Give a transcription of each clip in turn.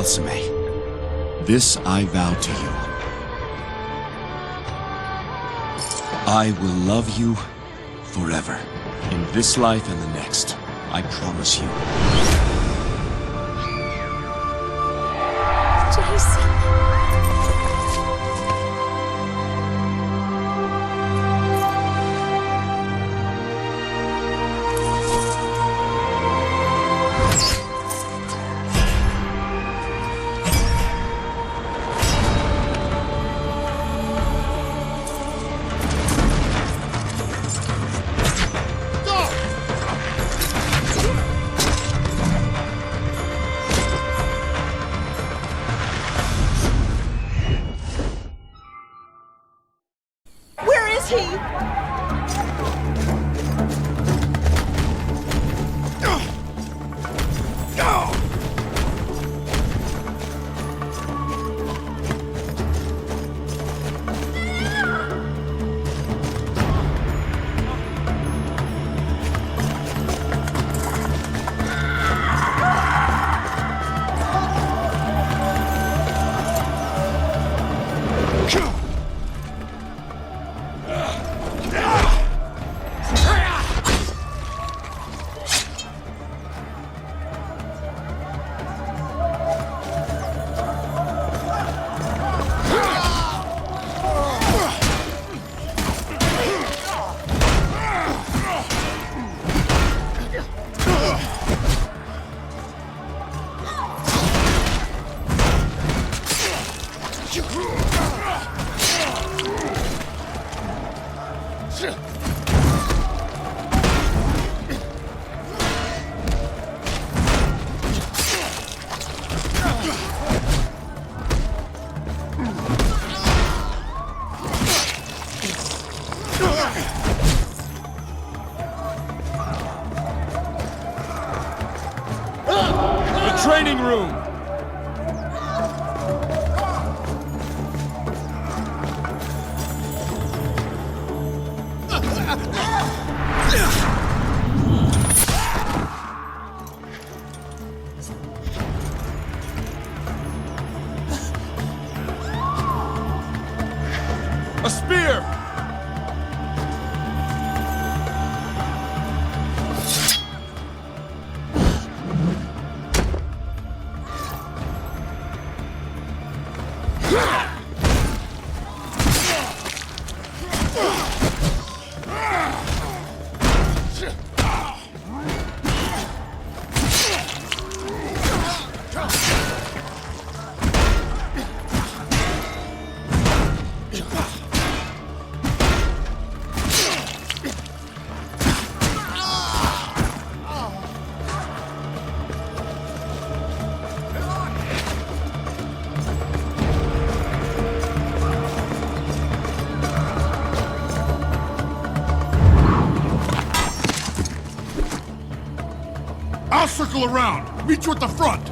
Alceme, this I vow to you. I will love you forever, in this life and the next. I promise you. Jason. Training room! A spear! I'll circle around. Meet you at the front.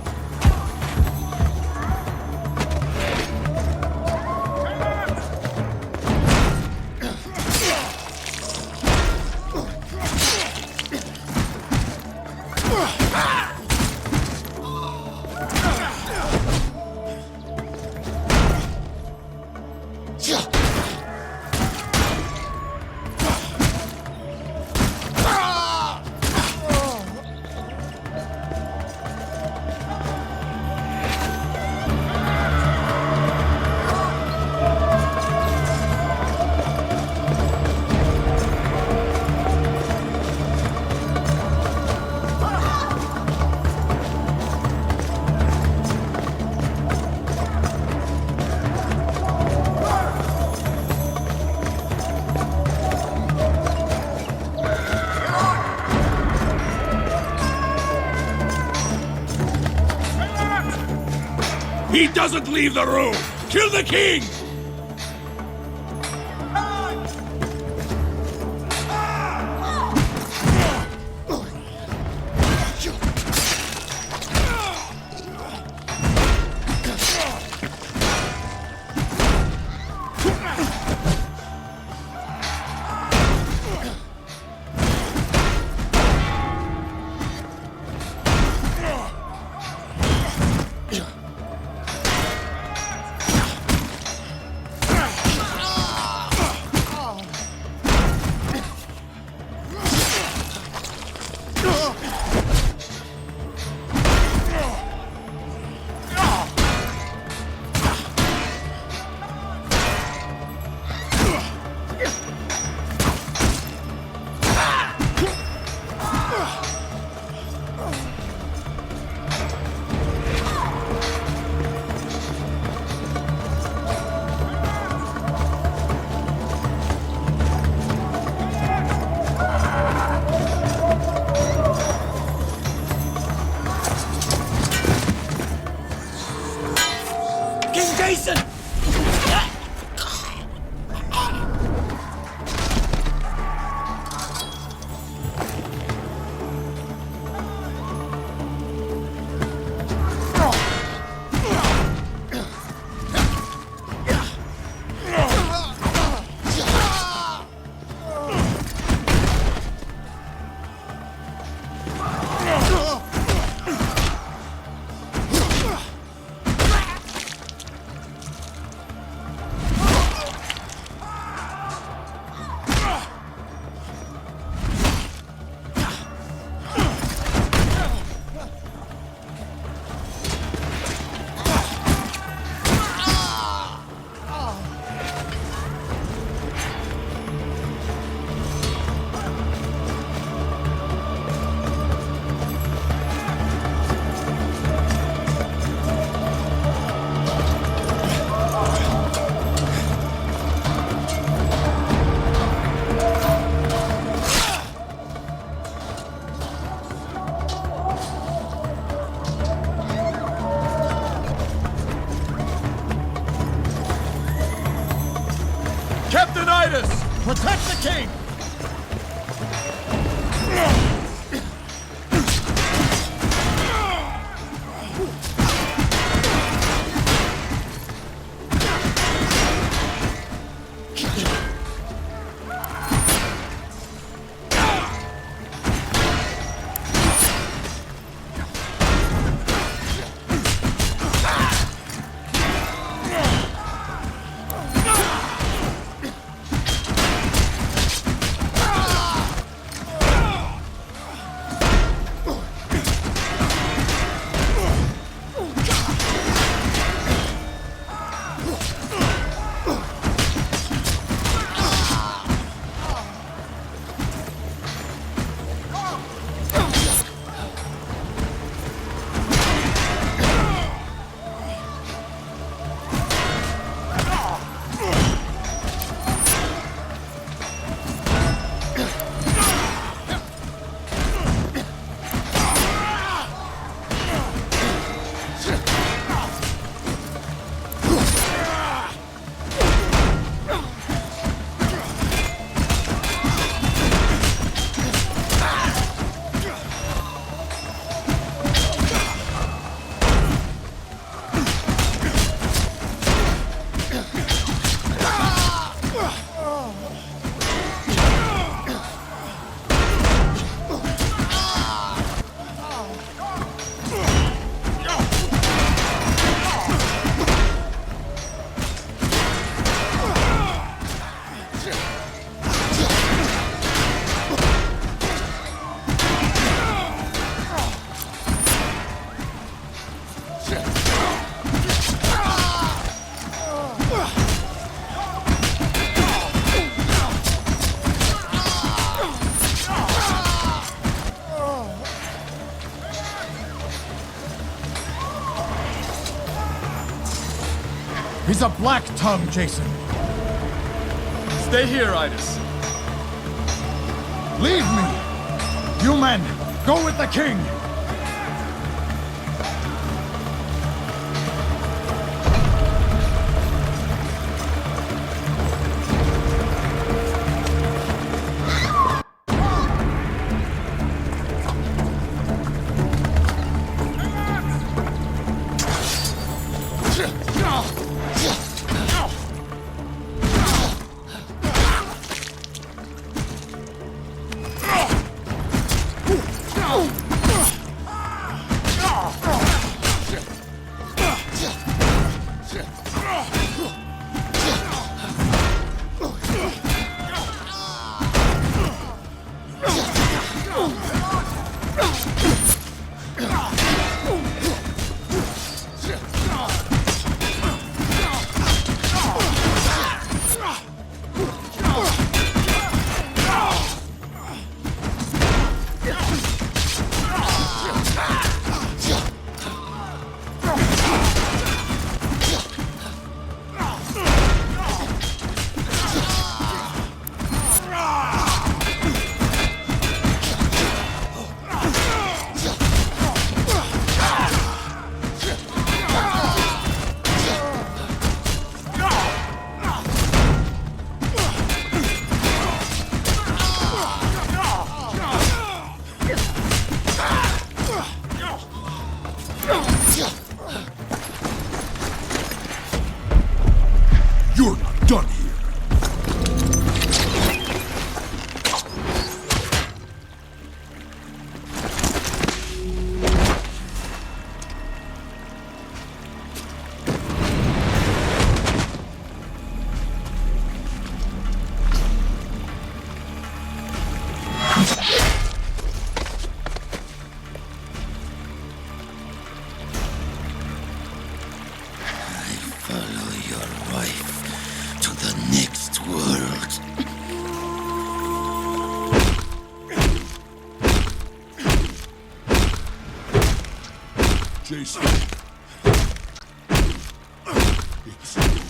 He doesn't leave the room! Kill the king! Protect the king! He's a black tongue, Jason. Stay here, Idas. Leave me! You men, go with the king! You're not done here. Follow your wife to the next world. Jason. It's over.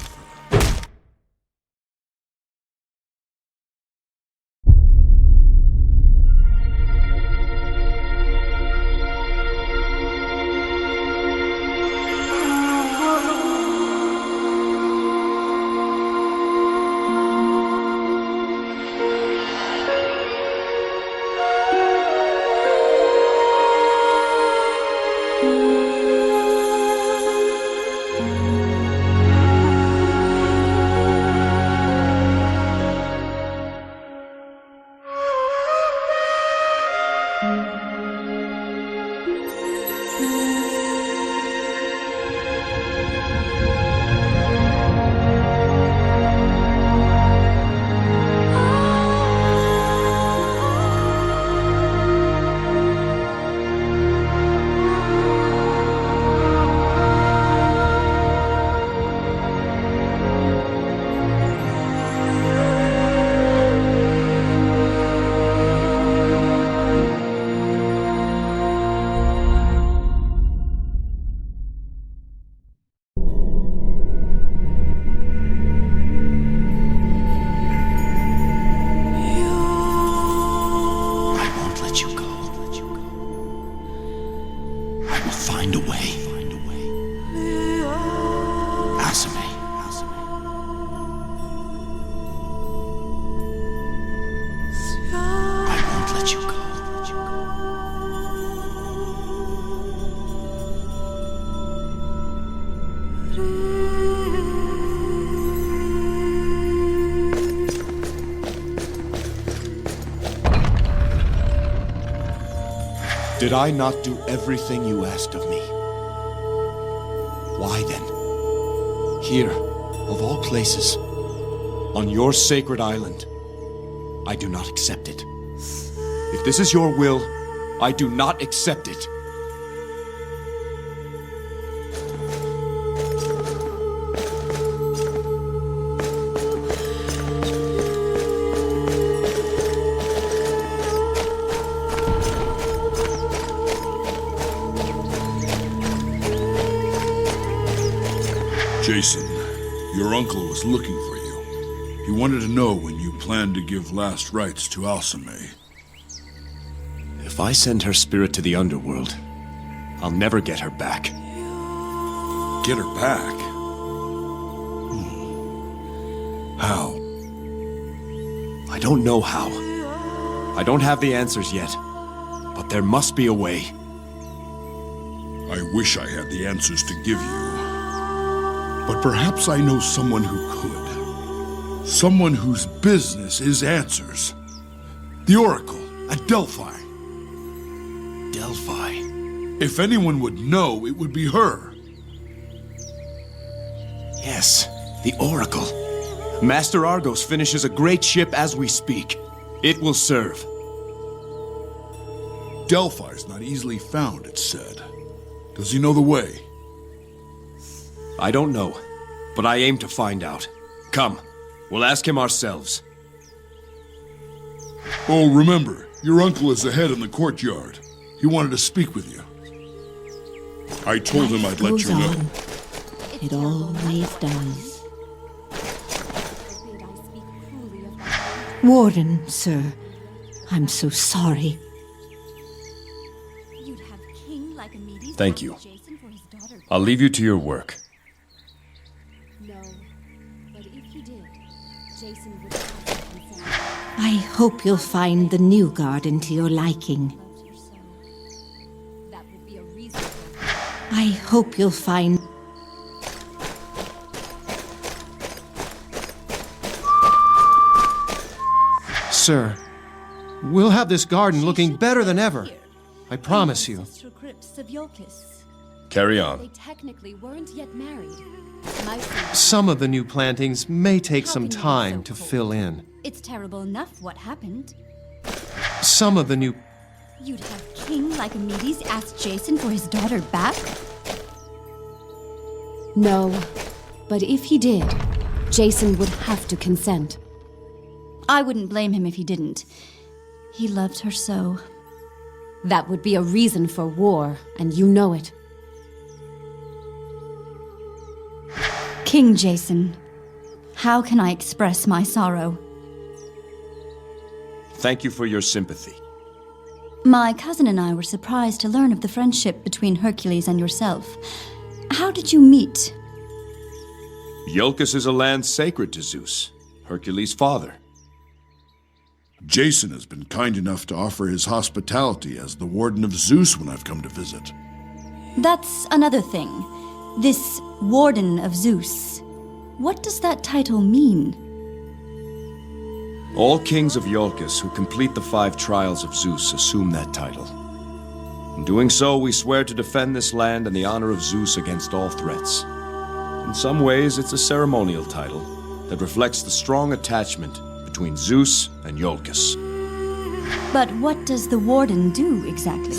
Did I not do everything you asked of me? Why then? Here, of all places, on your sacred island, I do not accept it. If this is your will, I do not accept it. Jason, your uncle was looking for you. He wanted to know when you planned to give last rites to Alceme. If I send her spirit to the underworld, I'll never get her back. Get her back? How? I don't know how. I don't have the answers yet, but there must be a way. I wish I had the answers to give you. But perhaps I know someone who could. Someone whose business is answers. The Oracle at Delphi. Delphi. If anyone would know, it would be her. Yes, the Oracle. Master Argos finishes a great ship as we speak. It will serve. Delphi's not easily found, it's said. Does he know the way? I don't know, but I aim to find out. Come, we'll ask him ourselves. Oh, remember, your uncle is ahead in the courtyard. He wanted to speak with you. I told him I'd let you know. It always does. Warden, sir, I'm so sorry. Thank you. I'll leave you to your work. No, but if you did, Jason would have to consent. I hope you'll find the new garden to your liking. That would be a reasonable. I hope you'll find... Sir, we'll have this garden looking better than ever. I promise you. Ancestral crypts of Elpis. Carry on. They technically weren't yet married. Some of the new plantings may take How some can you be time so to cold? fill in. It's terrible enough what happened. Some of the new... You'd have King Lycomedes ask Jason for his daughter back? No, but if he did, Jason would have to consent. I wouldn't blame him if he didn't. He loved her so. That would be a reason for war, and you know it. King Jason, how can I express my sorrow? Thank you for your sympathy. My cousin and I were surprised to learn of the friendship between Hercules and yourself. How did you meet? Iolcus is a land sacred to Zeus, Hercules' father. Jason has been kind enough to offer his hospitality as the Warden of Zeus when I've come to visit. That's another thing. This Warden of Zeus. What does that title mean? All kings of Iolcus who complete the 5 trials of Zeus assume that title. In doing so, we swear to defend this land and the honor of Zeus against all threats. In some ways, it's a ceremonial title that reflects the strong attachment between Zeus and Iolcus. But what does the Warden do exactly?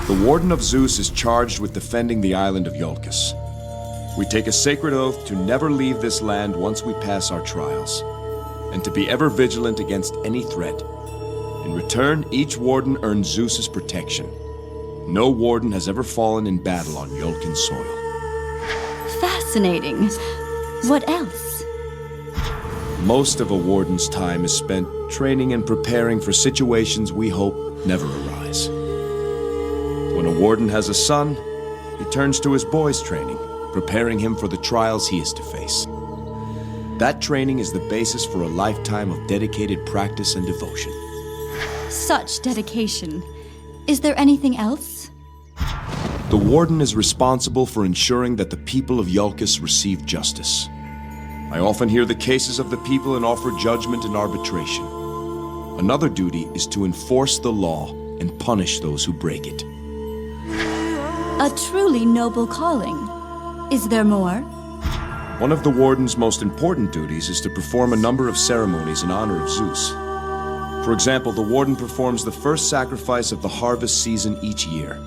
The Warden of Zeus is charged with defending the island of Iolcus. We take a sacred oath to never leave this land once we pass our trials, and to be ever vigilant against any threat. In return, each warden earns Zeus's protection. No warden has ever fallen in battle on Iolcan soil. Fascinating. What else? Most of a warden's time is spent training and preparing for situations we hope never arise. When a warden has a son, he turns to his boy's training, preparing him for the trials he is to face. That training is the basis for a lifetime of dedicated practice and devotion. Such dedication. Is there anything else? The warden is responsible for ensuring that the people of Iolcus receive justice. I often hear the cases of the people and offer judgment and arbitration. Another duty is to enforce the law and punish those who break it. A truly noble calling. Is there more? One of the warden's most important duties is to perform a number of ceremonies in honor of Zeus. For example, the warden performs the first sacrifice of the harvest season each year.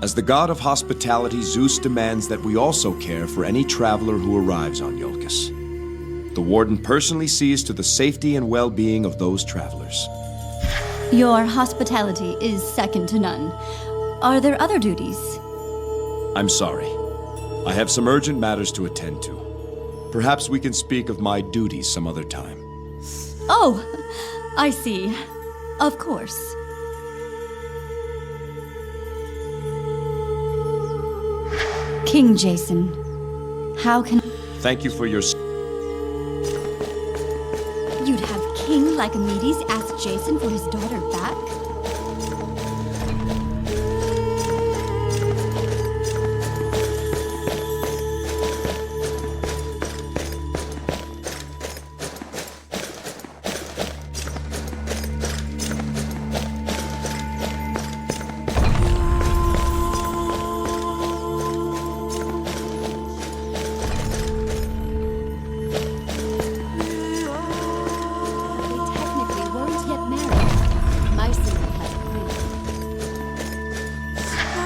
As the god of hospitality, Zeus demands that we also care for any traveler who arrives on Iolcus. The warden personally sees to the safety and well-being of those travelers. Your hospitality is second to none. Are there other duties? I'm sorry. I have some urgent matters to attend to. Perhaps we can speak of my duties some other time. Oh, I see. Of course. King Jason, how can... Thank you for your... You'd have King Lycomedes ask Jason for his daughter back?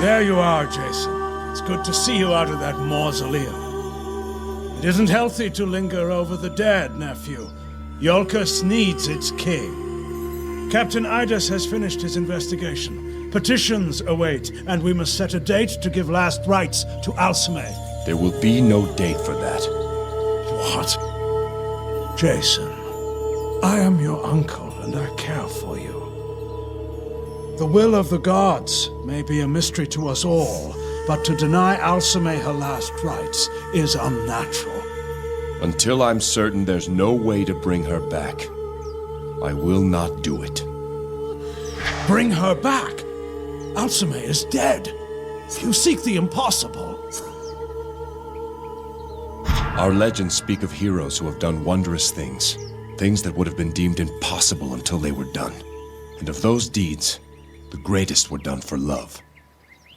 There you are, Jason. It's good to see you out of that mausoleum. It isn't healthy to linger over the dead, nephew. Iolcus needs its king. Captain Idas has finished his investigation. Petitions await, and we must set a date to give last rites to Alceme. There will be no date for that. What? Jason, I am your uncle, and I care for you. The will of the gods may be a mystery to us all, but to deny Alceme her last rites is unnatural. Until I'm certain there's no way to bring her back, I will not do it. Bring her back? Alceme is dead. You seek the impossible. Our legends speak of heroes who have done wondrous things. Things that would have been deemed impossible until they were done. And of those deeds, the greatest were done for love.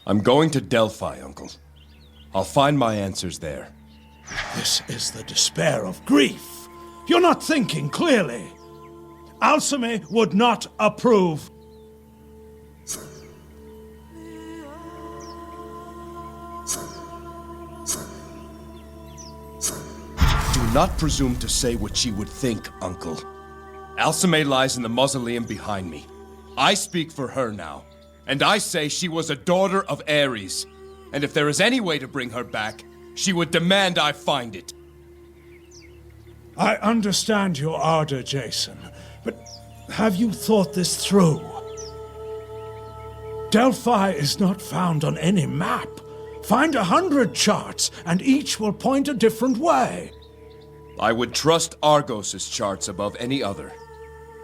I'm going to Delphi, Uncle. I'll find my answers there. This is the despair of grief. You're not thinking clearly. Alceme would not approve. Do not presume to say what she would think, Uncle. Alceme lies in the mausoleum behind me. I speak for her now, and I say she was a daughter of Ares. And if there is any way to bring her back, she would demand I find it. I understand your ardor, Jason, but have you thought this through? Delphi is not found on any map. Find 100 charts, and each will point a different way. I would trust Argos' charts above any other.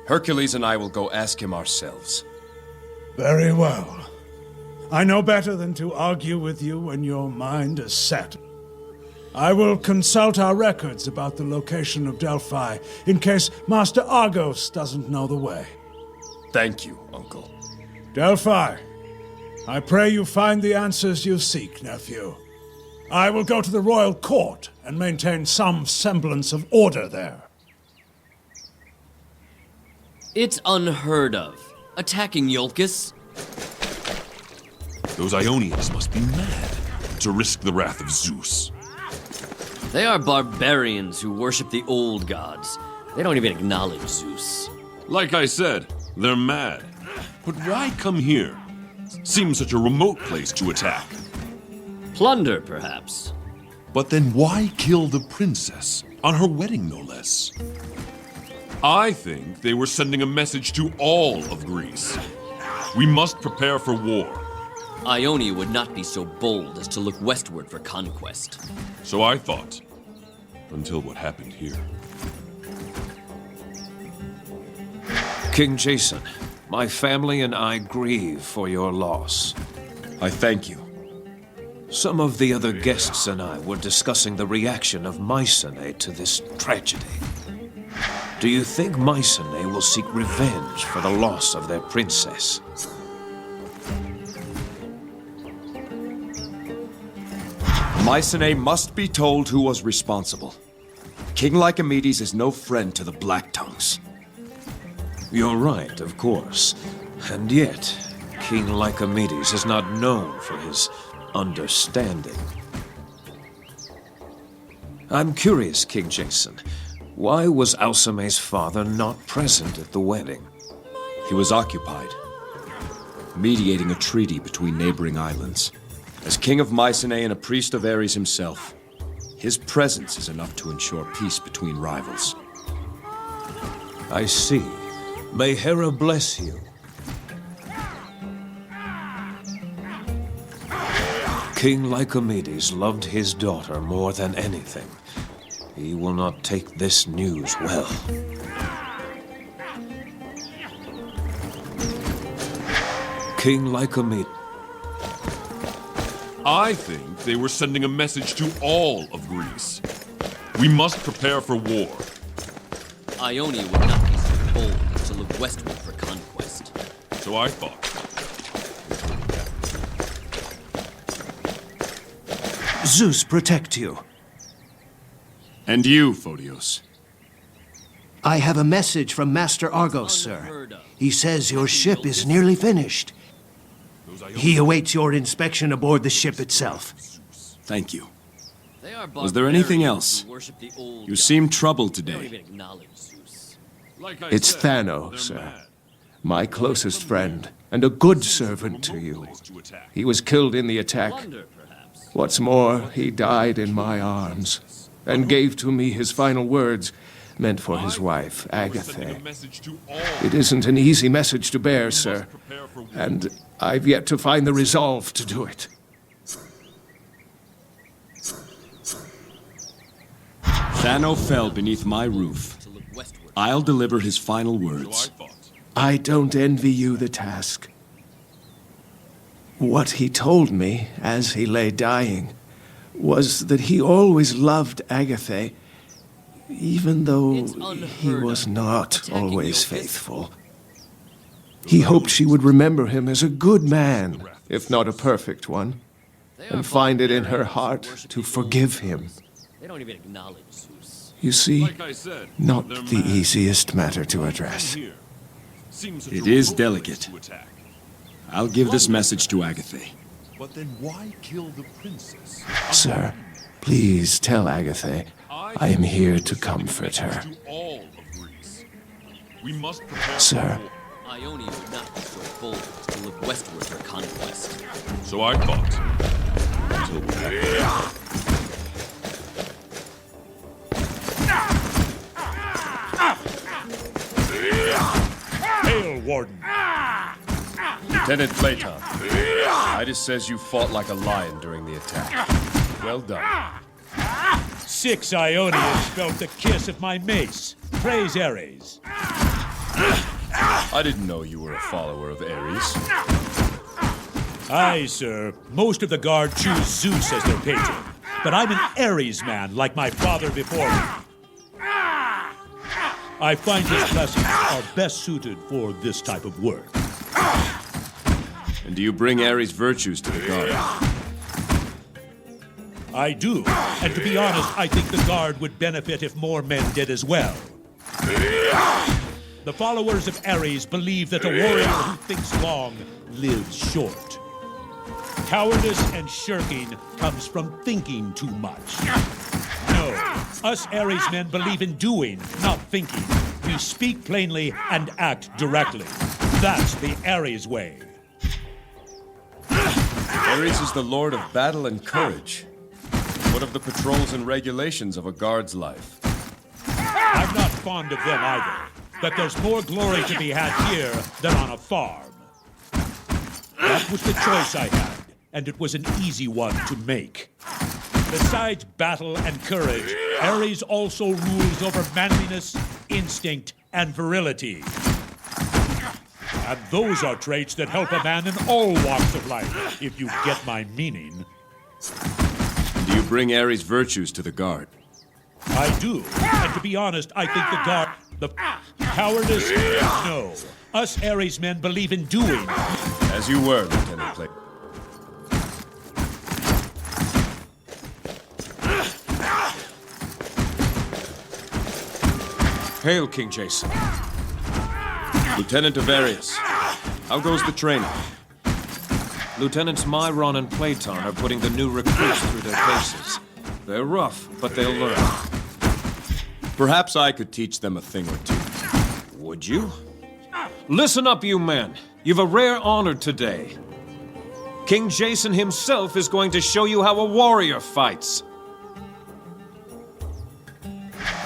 Hercules and I will go ask him ourselves. Very well. I know better than to argue with you when your mind is set. I will consult our records about the location of Delphi, in case Master Argos doesn't know the way. Thank you, Uncle. Delphi, I pray you find the answers you seek, nephew. I will go to the royal court and maintain some semblance of order there. It's unheard of. Attacking Iolcus? Those Ionians must be mad to risk the wrath of Zeus. They are barbarians who worship the old gods. They don't even acknowledge Zeus. Like I said, they're mad. But why come here? Seems such a remote place to attack. Plunder, perhaps. But then why kill the princess? On her wedding, no less. I think they were sending a message to all of Greece. We must prepare for war. Ione would not be so bold as to look westward for conquest. So I thought. Until what happened here. King Jason, my family and I grieve for your loss. I thank you. Some of the other guests and I were discussing the reaction of Mycenae to this tragedy. Do you think Mycenae will seek revenge for the loss of their princess? Mycenae must be told who was responsible. King Lycomedes is no friend to the Black Tongues. You're right, of course. And yet, King Lycomedes is not known for his understanding. I'm curious, King Jason. Why was Alceme's father not present at the wedding? He was occupied, mediating a treaty between neighboring islands. As king of Mycenae and a priest of Ares himself, his presence is enough to ensure peace between rivals. I see. May Hera bless you. King Lycomedes loved his daughter more than anything. He will not take this news well. King Lycomedes. I think they were sending a message to all of Greece. We must prepare for war. Ione would not be so bold as to look westward for conquest. So I thought. Zeus protect you. And you, Photios. I have a message from Master Argo, sir. He says your ship is nearly finished. He awaits your inspection aboard the ship itself. Thank you. They are Was there anything barbarians else? who worship the old You gods. seem troubled They don't today. even acknowledge Zeus. It's Xeno, sir. My closest friend, and a good servant to you. He was killed in the attack. Plunder, perhaps. What's more, he died in my arms, and gave to me his final words, meant for his wife, Agathe. It isn't an easy message to bear, sir, and I've yet to find the resolve to do it. Xeno fell beneath my roof. To look westward. I'll deliver his final words. I don't envy you the task. What he told me as he lay dying was that he always loved Agathe, even though he was not always faithful. He hoped she would remember him as a good man, if not a perfect one, and find it in her heart to forgive him. They don't even acknowledge Zeus. You see, Like I said, not they're the mad. easiest matter to address. It is delicate. I'll give this message to Agathe. But then why kill the princess? Sir, please tell Agathe I am here to comfort her. To all of Greece. We must prepare Sir. for war. Ione would not be so bold to look westward for conquest. So I fought. Until we had Hail, Warden! Lieutenant Platon, Midas says you fought like a lion during the attack. Well done. 6 Ionians felt the kiss of my mace. Praise Ares. I didn't know you were a follower of Ares. Aye, sir. Most of the guard choose Zeus as their patron. But I'm an Ares man, like my father before me. I find his blessings are best suited for this type of work. And do you bring Ares' virtues to the guard? I do. And to be honest, I think the guard would benefit if more men did as well. The followers of Ares believe that a warrior who thinks long lives short. Cowardice and shirking comes from thinking too much. No, us Ares men believe in doing, not thinking. We speak plainly and act directly. That's the Ares way. Ares is the lord of battle and courage. What of the patrols and regulations of a guard's life? I'm not fond of them either, but there's more glory to be had here than on a farm. That was the choice I had, and it was an easy one to make. Besides battle and courage, Ares also rules over manliness, instinct, and virility. And those are traits that help a man in all walks of life, if you get my meaning. And do you bring Ares' virtues to the guard? I do. And to be honest, I think the guard... The cowardice? No. Us Ares men believe in doing. As you were, Lieutenant Platon. Hail, King Jason. Lieutenant of Ares, how goes the training? Lieutenants Myron and Platon are putting the new recruits through their paces. They're rough, but they'll learn. Perhaps I could teach them a thing or two. Would you? Listen up, you men. You've a rare honor today. King Jason himself is going to show you how a warrior fights.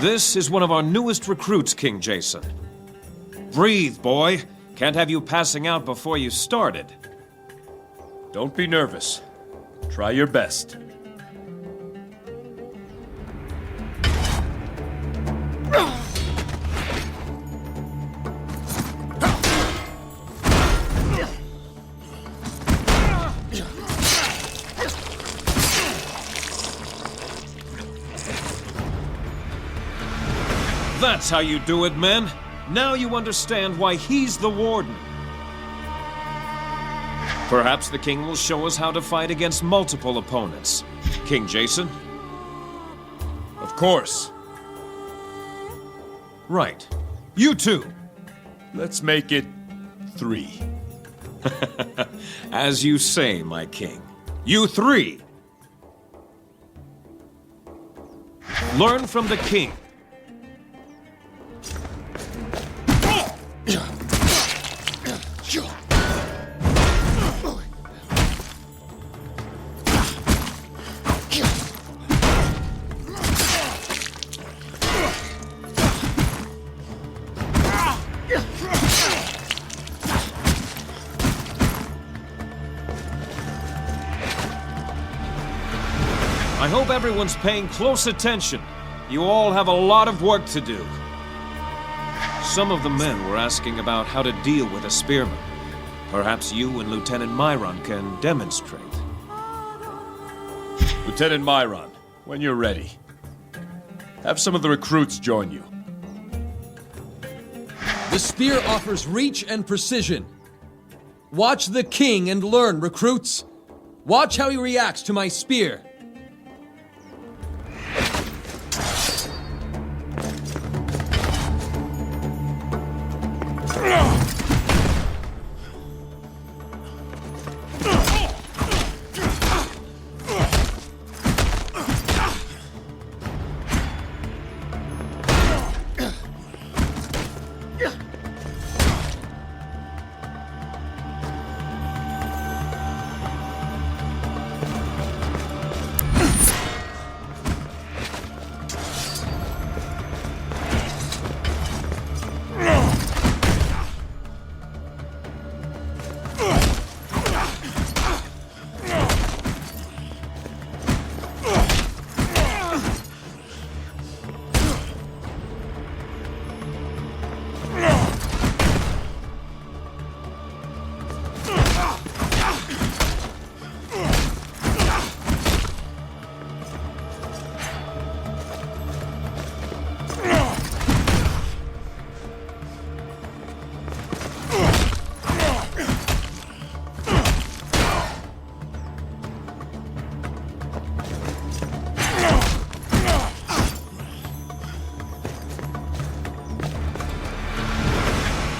This is one of our newest recruits, King Jason. Breathe, boy. Can't have you passing out before you started. Don't be nervous. Try your best. That's how you do it, men. Now you understand why he's the warden. Perhaps the king will show us how to fight against multiple opponents. King Jason? Of course. Right. You too. Let's make it 3. As you say, my king. You three! Learn from the king. I hope everyone's paying close attention. You all have a lot of work to do. Some of the men were asking about how to deal with a spearman. Perhaps you and Lieutenant Myron can demonstrate. Lieutenant Myron, when you're ready, have some of the recruits join you. The spear offers reach and precision. Watch the king and learn, recruits. Watch how he reacts to my spear.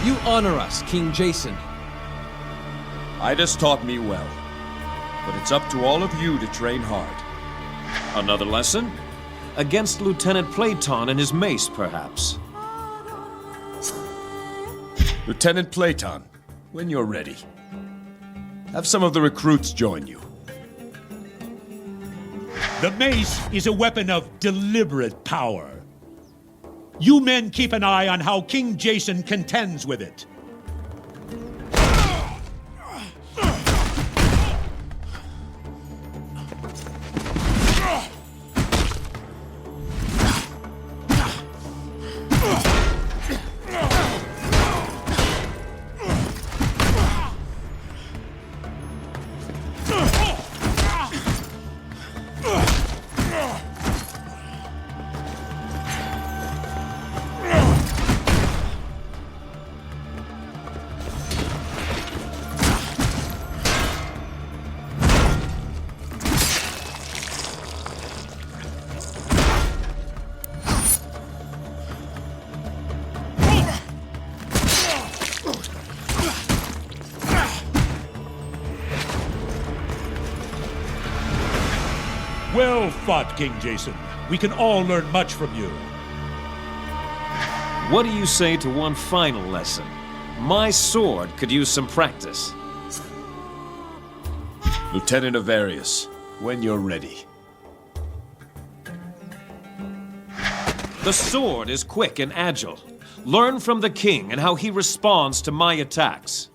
You honor us, King Jason. Idas taught me well, but it's up to all of you to train hard. Another lesson? Against Lieutenant Platon and his mace, perhaps. Lieutenant Platon, when you're ready, have some of the recruits join you. The mace is a weapon of deliberate power. You men keep an eye on how King Jason contends with it. Well fought, King Jason. We can all learn much from you. What do you say to one final lesson? My sword could use some practice. Lieutenant Avarius, when you're ready. The sword is quick and agile. Learn from the king and how he responds to my attacks.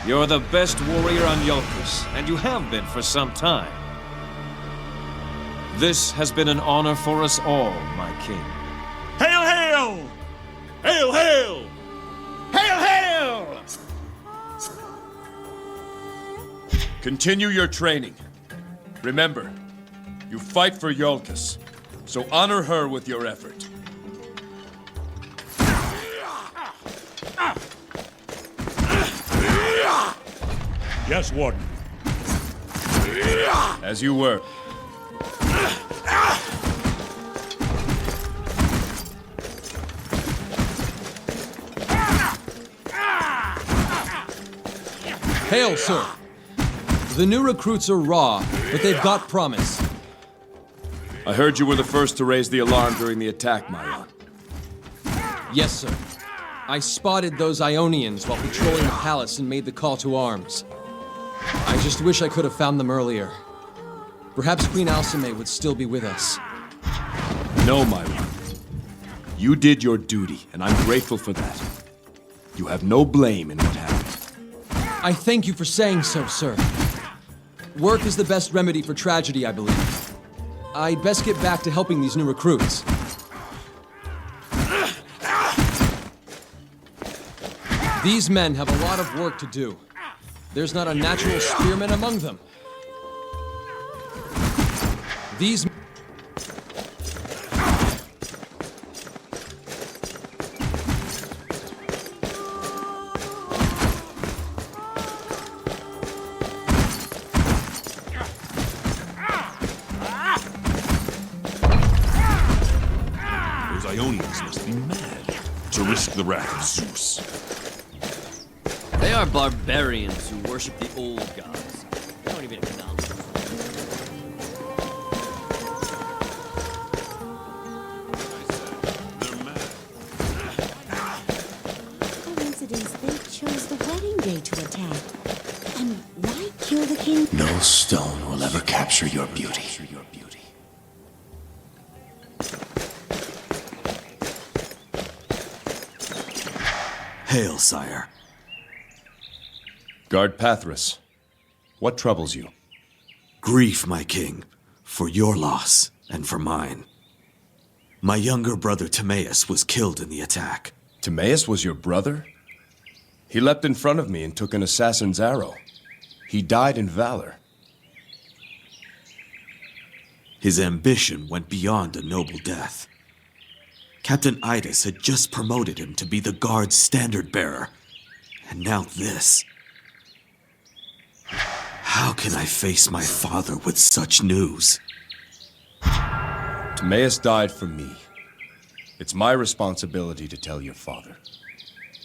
You're the best warrior on Elpis, and you have been for some time. This has been an honor for us all, my king. Hail, hail! Hail, hail! Hail, hail! Continue your training. Remember, you fight for Iolcus, so honor her with your effort. Yes, Warden. As you were. Hail, sir. The new recruits are raw, but they've got promise. I heard you were the first to raise the alarm during the attack, Myron. Yes, sir. I spotted those Ionians while patrolling the palace and made the call to arms. I just wish I could have found them earlier. Perhaps Queen Alceme would still be with us. No, Myron. You did your duty, and I'm grateful for that. You have no blame in what happened. I thank you for saying so, sir. Work is the best remedy for tragedy, I believe. I'd best get back to helping these new recruits. These men have a lot of work to do. There's not a natural spearman among them. These... Those Ionians must be mad to risk the wrath of Zeus. They are barbarians who worship the old gods. They don't even acknowledge them. They're mad. Coincidence, they chose the wedding day to attack. And why kill the king? No stone will ever capture your beauty. Hail, sire. Guard Pathrus, what troubles you? Grief, my king, for your loss and for mine. My younger brother Timaeus was killed in the attack. Timaeus was your brother? He leapt in front of me and took an assassin's arrow. He died in valor. His ambition went beyond a noble death. Captain Idas had just promoted him to be the guard's standard bearer. And now this. How can I face my father with such news? Timaeus died for me. It's my responsibility to tell your father.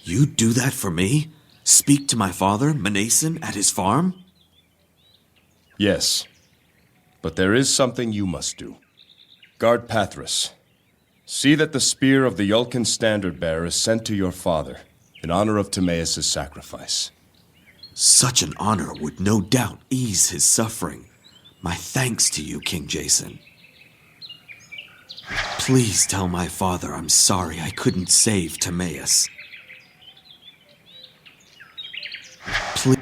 You'd do that for me? Speak to my father, Mnason, at his farm? Yes, but there is something you must do. Guard Pathrus. See that the spear of the Yulkan standard bearer is sent to your father in honor of Timaeus' sacrifice. Such an honor would no doubt ease his suffering. My thanks to you, King Jason. Please tell my father I'm sorry I couldn't save Timaeus. Please.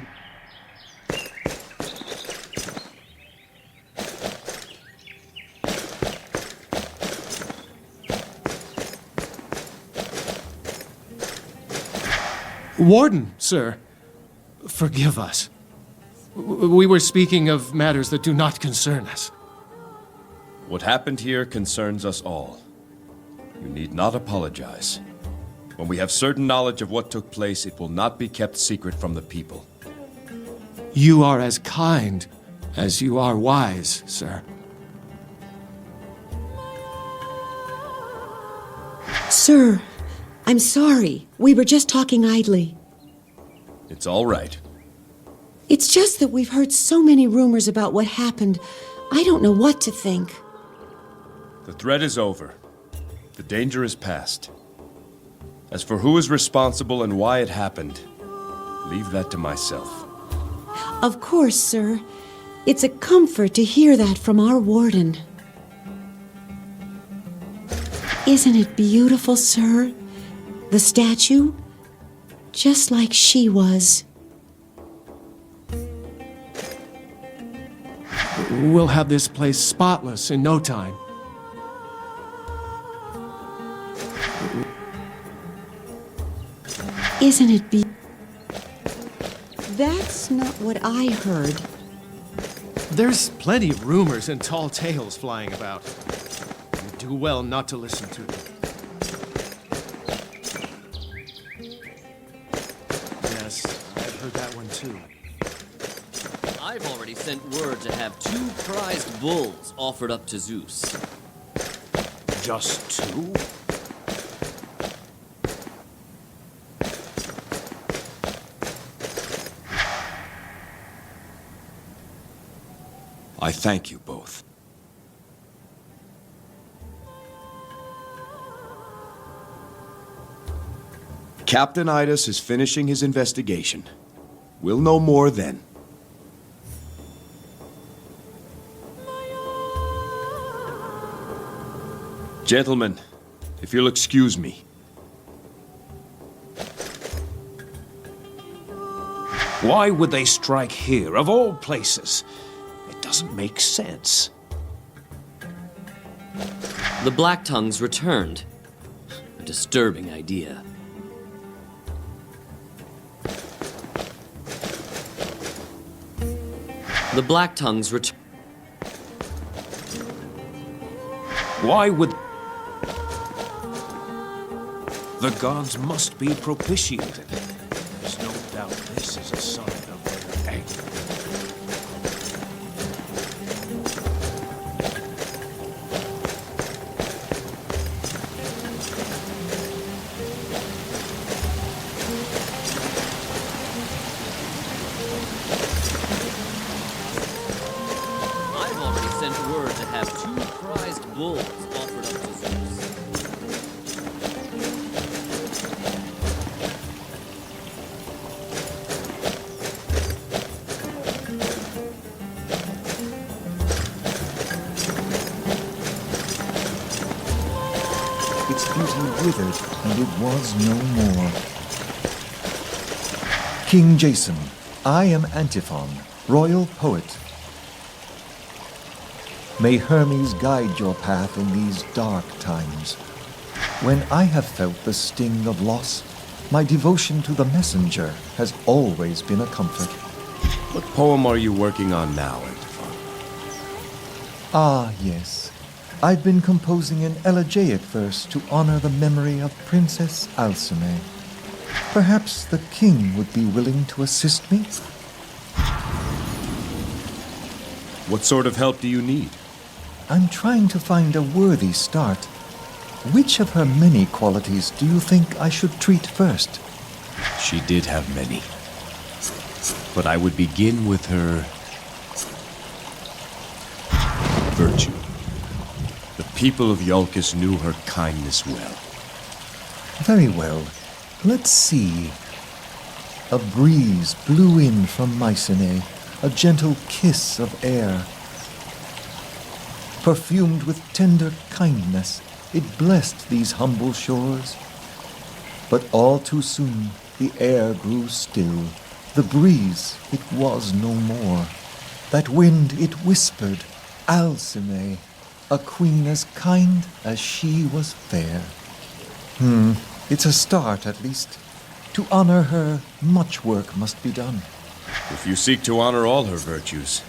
Warden, sir, forgive us. We were speaking of matters that do not concern us. What happened here concerns us all. You need not apologize. When we have certain knowledge of what took place, it will not be kept secret from the people. You are as kind as you are wise, sir. Sir, I'm sorry. We were just talking idly. It's all right. It's just that we've heard so many rumors about what happened. I don't know what to think. The threat is over. The danger is past. As for who is responsible and why it happened, leave that to myself. Of course, sir. It's a comfort to hear that from our warden. Isn't it beautiful, sir? The statue? Just like she was. We'll have this place spotless in no time. Isn't it That's not what I heard. There's plenty of rumors and tall tales flying about. You do well not to listen to them. Yes, I've heard that one too. I've already sent word to have 2 prized bulls offered up to Zeus. Just 2? I thank you both. Captain Idas is finishing his investigation. We'll know more then. Gentlemen, if you'll excuse me. Why would they strike here, of all places? It doesn't make sense. The Black Tongues returned. A disturbing idea. The Black Tongues returned. Why would... The gods must be propitiated. There's no doubt this is a sign of their anger. I've already sent word to have 2 prized bulls offered up to Zeus. Its beauty withered, and it was no more. King Jason, I am Antiphon, royal poet. May Hermes guide your path in these dark times. When I have felt the sting of loss, my devotion to the messenger has always been a comfort. What poem are you working on now, Antiphon? Ah, yes. I've been composing an elegiac verse to honor the memory of Princess Alceme. Perhaps the king would be willing to assist me? What sort of help do you need? I'm trying to find a worthy start. Which of her many qualities do you think I should treat first? She did have many. But I would begin with her virtue. The people of Iolcus knew her kindness well. Very well. Let's see. A breeze blew in from Mycenae, a gentle kiss of air. Perfumed with tender kindness, it blessed these humble shores. But all too soon the air grew still. The breeze, it was no more. That wind, it whispered, Alceme, a queen as kind as she was fair. It's a start, at least. To honor her, much work must be done. If you seek to honor all her virtues,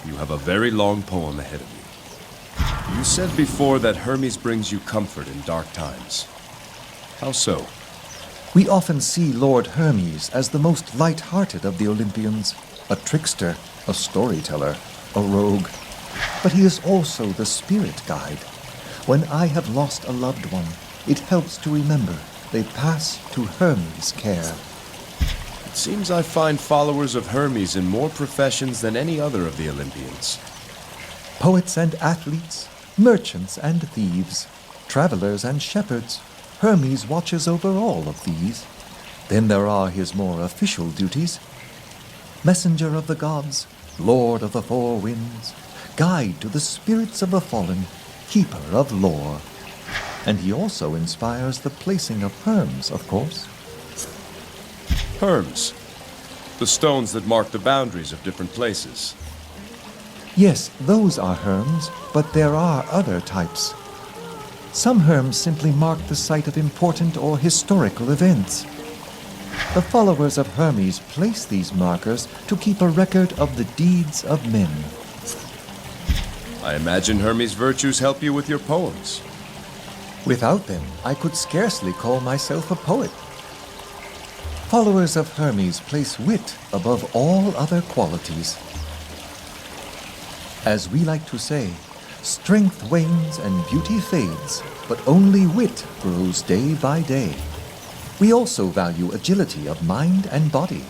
you have a very long poem ahead of you. You said before that Hermes brings you comfort in dark times. How so? We often see Lord Hermes as the most light-hearted of the Olympians, a trickster, a storyteller, a rogue. But he is also the spirit guide. When I have lost a loved one, it helps to remember they pass to Hermes' care. It seems I find followers of Hermes in more professions than any other of the Olympians. Poets and athletes, merchants and thieves, travelers and shepherds, Hermes watches over all of these. Then there are his more official duties. Messenger of the gods, lord of the four winds, guide to the spirits of the fallen, keeper of lore. And he also inspires the placing of Herms, of course. Herms. The stones that mark the boundaries of different places. Yes, those are Herms, but there are other types. Some Herms simply mark the site of important or historical events. The followers of Hermes place these markers to keep a record of the deeds of men. I imagine Hermes' virtues help you with your poems. Without them, I could scarcely call myself a poet. Followers of Hermes place wit above all other qualities. As we like to say, strength wanes and beauty fades, but only wit grows day by day. We also value agility of mind and body.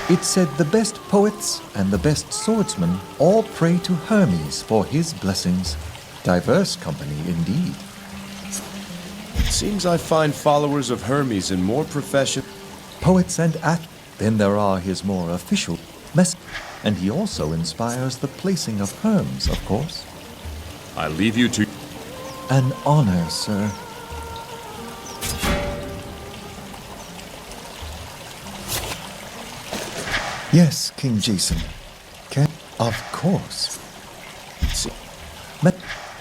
It's said the best poets and the best swordsmen all pray to Hermes for his blessings. Diverse company indeed. It seems I find followers of Hermes in more professions. Poets and then there are his more official mess, and he also inspires the placing of Herms, of course. I leave you to... An honor, sir. Yes, King Jason. Of course.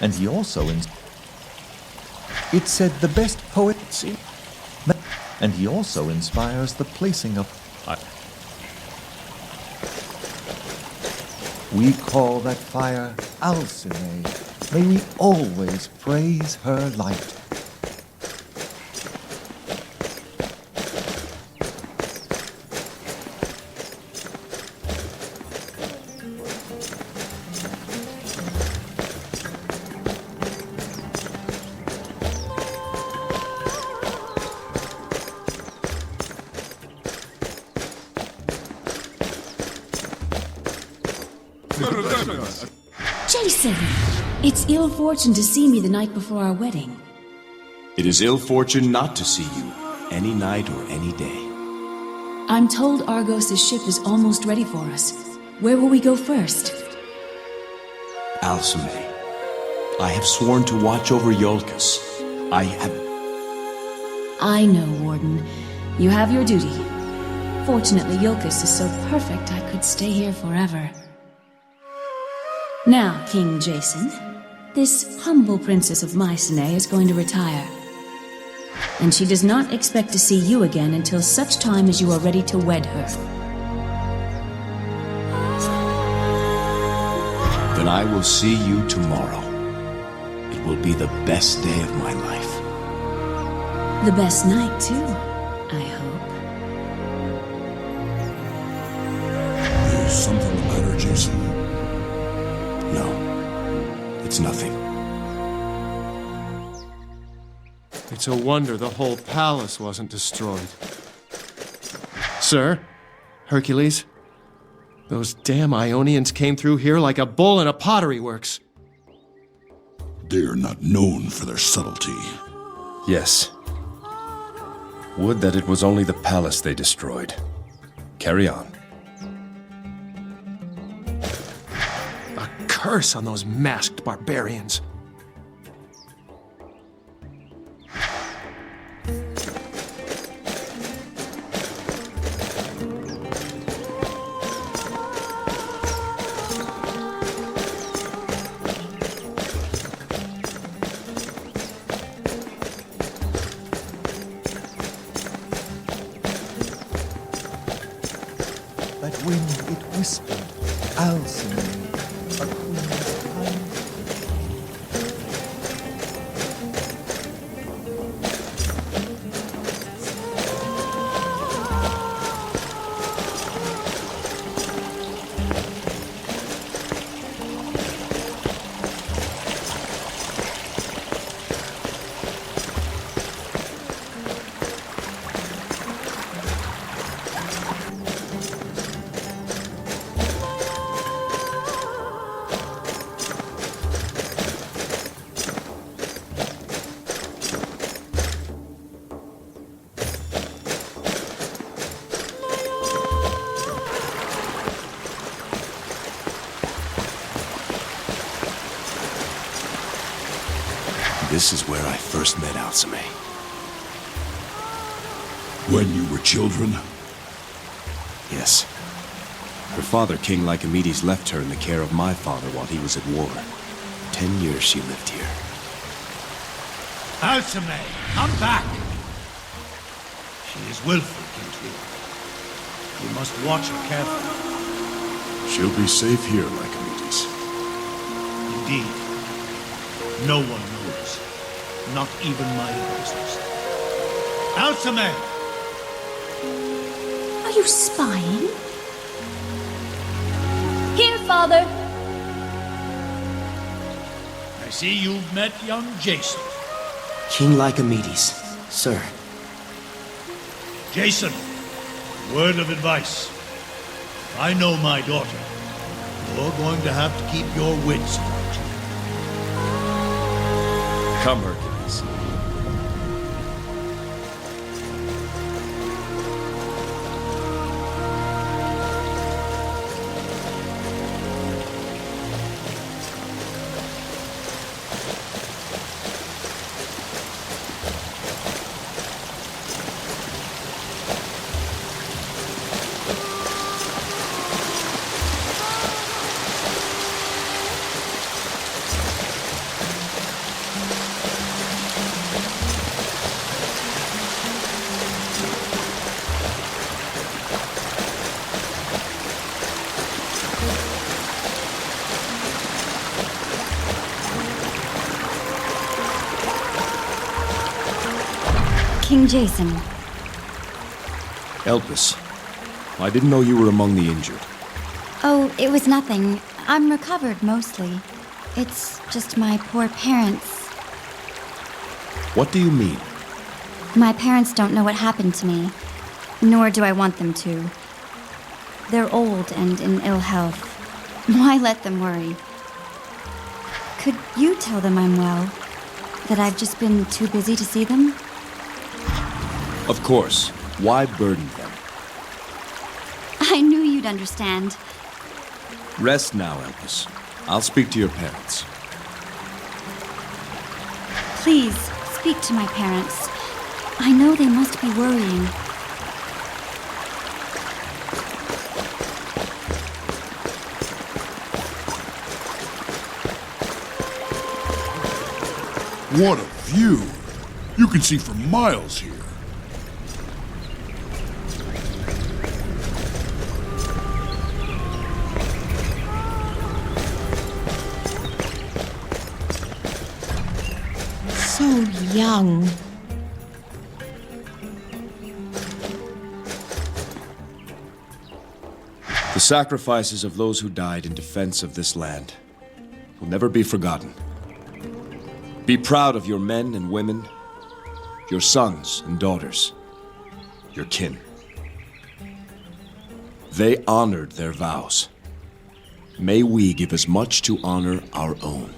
And he also It said the best poet and he also inspires the placing of We call that fire Alceme. May we always praise her light. Jason! It's ill fortune to see me the night before our wedding. It is ill fortune not to see you, any night or any day. I'm told Argos' ship is almost ready for us. Where will we go first? Alceme, I have sworn to watch over Iolcus. I know, Warden. You have your duty. Fortunately, Iolcus is so perfect I could stay here forever. Now, King Jason, this humble princess of Mycenae is going to retire. And she does not expect to see you again until such time as you are ready to wed her. Then I will see you tomorrow. It will be the best day of my life. The best night, too, I hope. There's something the matter, Jason. No, it's nothing. It's a wonder the whole palace wasn't destroyed. Sir? Hercules? Those damn Ionians came through here like a bull in a pottery works. They're not known for their subtlety. Yes. Would that it was only the palace they destroyed. Carry on. A curse on those masked barbarians. That wind, it whispered, Alceme, a queen's time. This is where I first met Alceme. When you were children? Yes. Her father, King Lycomedes, left her in the care of my father while he was at war. 10 years she lived here. Alceme, come back! She is willful, King. You must watch her carefully. She'll be safe here, Lycomedes. Indeed. No one knows. Not even my advisors. Alceme! Are you spying? Here, Father! I see you've met young Jason. King Lycomedes, sir. Jason, word of advice. If I know my daughter, you're going to have to keep your wits about you. Come, Hercules. King Jason. Elpis, I didn't know you were among the injured. Oh, it was nothing. I'm recovered mostly. It's just my poor parents. What do you mean? My parents don't know what happened to me, nor do I want them to. They're old and in ill health. Why let them worry? Could you tell them I'm well? That I've just been too busy to see them? Of course. Why burden them? I knew you'd understand. Rest now, Elpis. I'll speak to your parents. Please, speak to my parents. I know they must be worrying. What a view! You can see for miles here. So young. The sacrifices of those who died in defense of this land will never be forgotten. Be proud of your men and women, your sons and daughters, your kin. They honored their vows. May we give as much to honor our own.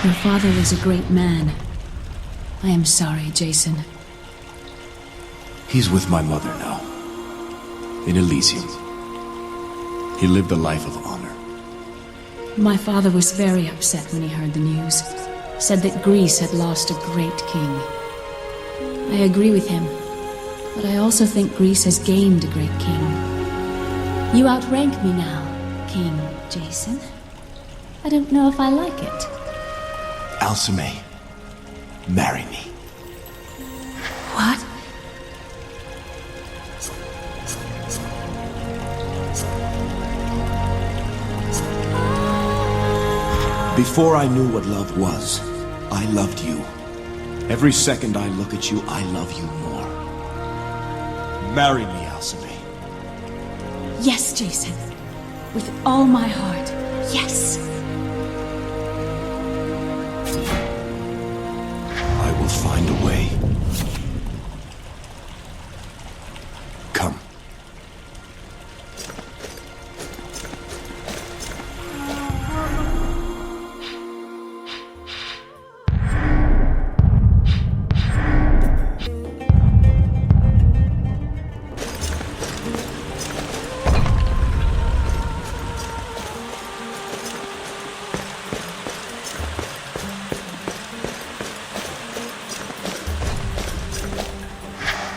Your father was a great man. I am sorry, Jason. He's with my mother now, in Elysium. He lived a life of honor. My father was very upset when he heard the news. Said that Greece had lost a great king. I agree with him, but I also think Greece has gained a great king. You outrank me now, King Jason. I don't know if I like it. Alceme, marry me. What? Before I knew what love was, I loved you. Every second I look at you, I love you more. Marry me, Alceme. Yes, Jason. With all my heart. Yes. I will find a way.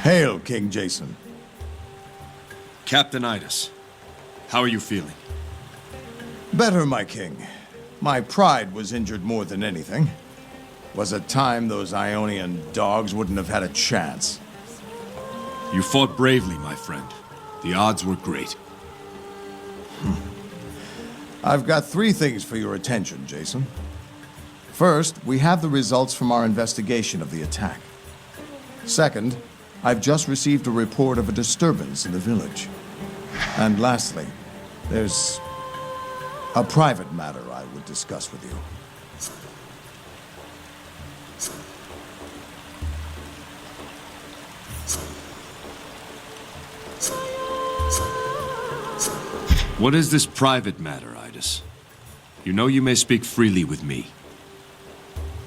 Hail, King Jason. Captain Idas, how are you feeling? Better, my king. My pride was injured more than anything. Was a time those Ionian dogs wouldn't have had a chance. You fought bravely, my friend. The odds were great. I've got 3 things for your attention, Jason. First, we have the results from our investigation of the attack. Second, I've just received a report of a disturbance in the village. And lastly, there's a private matter I would discuss with you. What is this private matter, Idas? You know you may speak freely with me.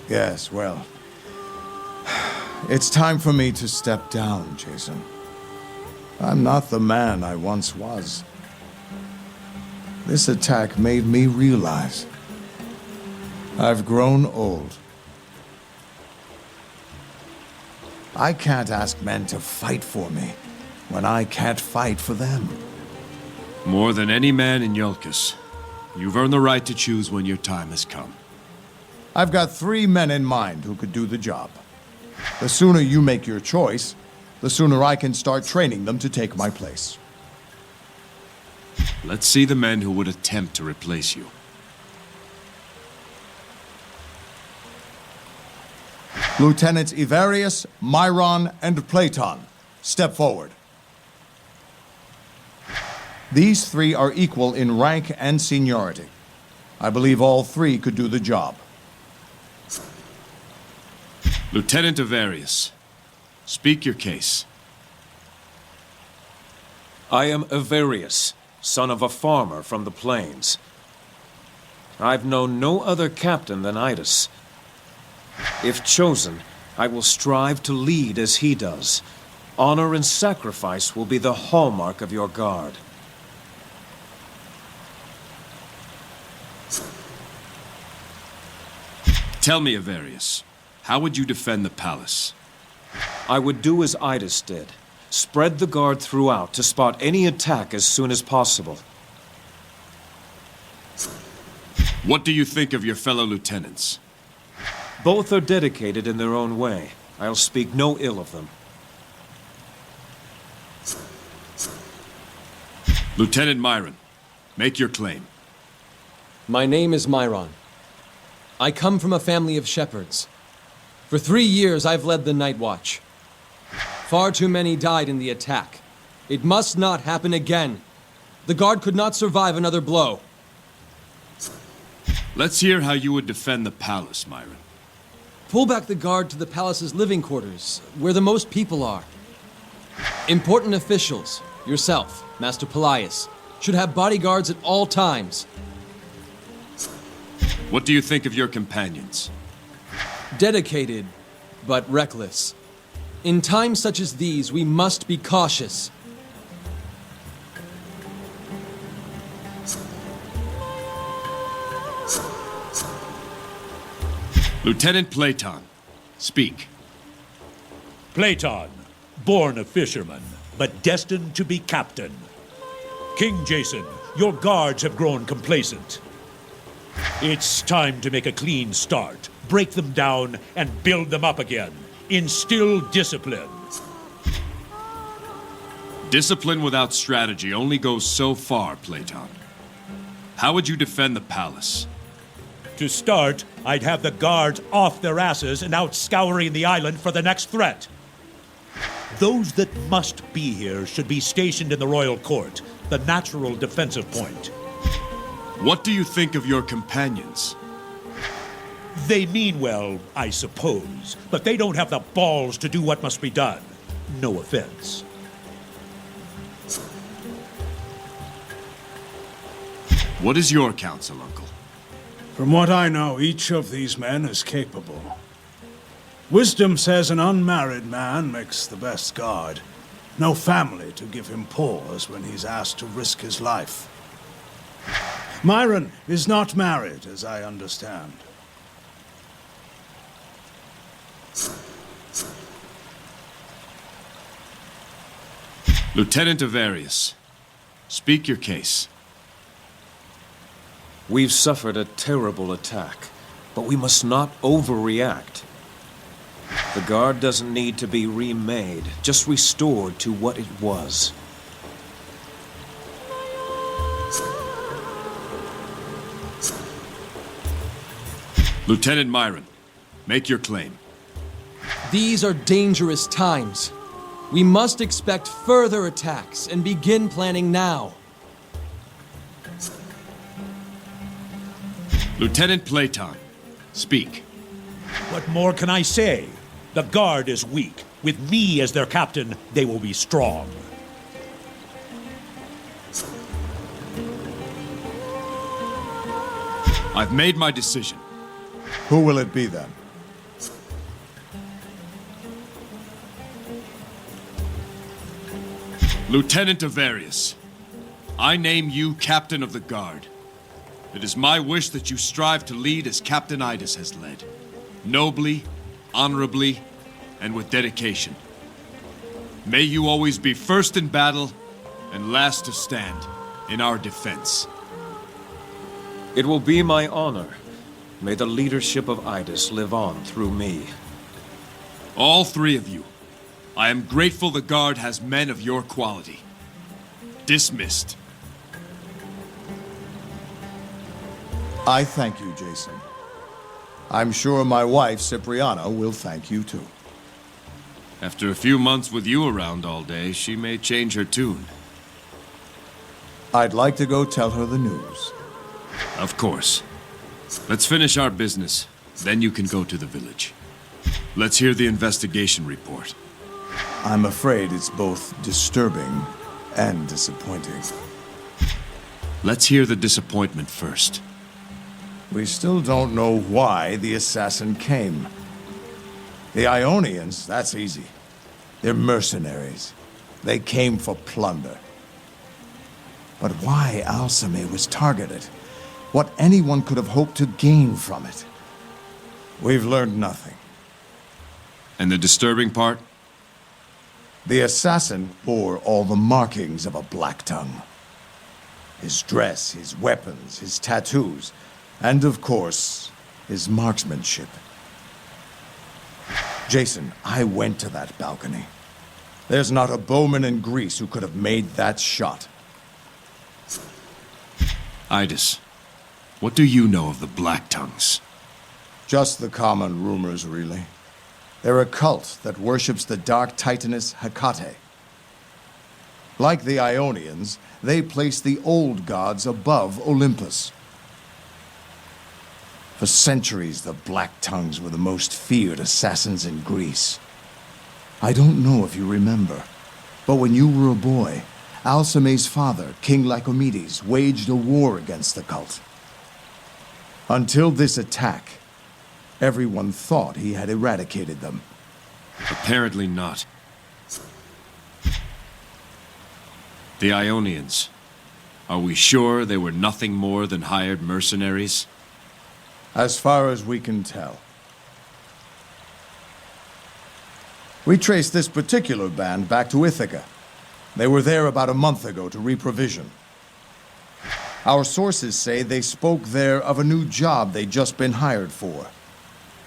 Yes, well, it's time for me to step down, Jason. I'm not the man I once was. This attack made me realize I've grown old. I can't ask men to fight for me when I can't fight for them. More than any man in Yolkis, you've earned the right to choose when your time has come. I've got 3 men in mind who could do the job. The sooner you make your choice, the sooner I can start training them to take my place. Let's see the men who would attempt to replace you. Lieutenants Ivarius, Myron, and Platon, step forward. These 3 are equal in rank and seniority. I believe all 3 could do the job. Lieutenant Ivarius, speak your case. I am Ivarius, son of a farmer from the plains. I've known no other captain than Idas. If chosen, I will strive to lead as he does. Honor and sacrifice will be the hallmark of your guard. Tell me, Ivarius, how would you defend the palace? I would do as Idas did. Spread the guard throughout to spot any attack as soon as possible. What do you think of your fellow lieutenants? Both are dedicated in their own way. I'll speak no ill of them. Lieutenant Myron, make your claim. My name is Myron. I come from a family of shepherds. For 3 years, I've led the Night Watch. Far too many died in the attack. It must not happen again. The guard could not survive another blow. Let's hear how you would defend the palace, Myron. Pull back the guard to the palace's living quarters, where the most people are. Important officials, yourself, Master Pelias, should have bodyguards at all times. What do you think of your companions? Dedicated, but reckless. In times such as these, we must be cautious. Lieutenant Platon, speak. Platon, born a fisherman, but destined to be captain. King Jason, your guards have grown complacent. It's time to make a clean start, break them down, and build them up again. Instill discipline. Discipline without strategy only goes so far, Platon. How would you defend the palace? To start, I'd have the guards off their asses and out scouring the island for the next threat. Those that must be here should be stationed in the royal court, the natural defensive point. What do you think of your companions? They mean well, I suppose, but they don't have the balls to do what must be done. No offense. What is your counsel, Uncle? From what I know, each of these men is capable. Wisdom says an unmarried man makes the best guard. No family to give him pause when he's asked to risk his life. Myron is not married, as I understand. Lieutenant Avarius, speak your case. We've suffered a terrible attack, but we must not overreact. The Guard doesn't need to be remade, just restored to what it was. Lieutenant Myron, make your claim. These are dangerous times. We must expect further attacks and begin planning now. Lieutenant Platon, speak. What more can I say? The Guard is weak. With me as their captain, they will be strong. I've made my decision. Who will it be then? Lieutenant Avarius, I name you Captain of the Guard. It is my wish that you strive to lead as Captain Idas has led. Nobly, honorably, and with dedication. May you always be first in battle and last to stand in our defense. It will be my honor. May the leadership of Idas live on through me. All three of you, I am grateful the Guard has men of your quality. Dismissed. I thank you, Jason. I'm sure my wife, Cipriana, will thank you too. After a few months with you around all day, she may change her tune. I'd like to go tell her the news. Of course. Let's finish our business, then you can go to the village. Let's hear the investigation report. I'm afraid it's both disturbing and disappointing. Let's hear the disappointment first. We still don't know why the assassin came. The Ionians, that's easy. They're mercenaries. They came for plunder. But why Alceme was targeted? What anyone could have hoped to gain from it? We've learned nothing. And the disturbing part? The assassin bore all the markings of a Black Tongue. His dress, his weapons, his tattoos, and of course, his marksmanship. Jason, I went to that balcony. There's not a bowman in Greece who could have made that shot. Idas, what do you know of the Black Tongues? Just the common rumors, really. They're a cult that worships the dark titaness Hecate. Like the Ionians, they place the old gods above Olympus. For centuries, the Black Tongues were the most feared assassins in Greece. I don't know if you remember, but when you were a boy, Alceme's father, King Lycomedes, waged a war against the cult. Until this attack, everyone thought he had eradicated them. Apparently not. The Ionians. Are we sure they were nothing more than hired mercenaries? As far as we can tell. We traced this particular band back to Ithaca. They were there about a month ago to reprovision. Our sources say they spoke there of a new job they'd just been hired for.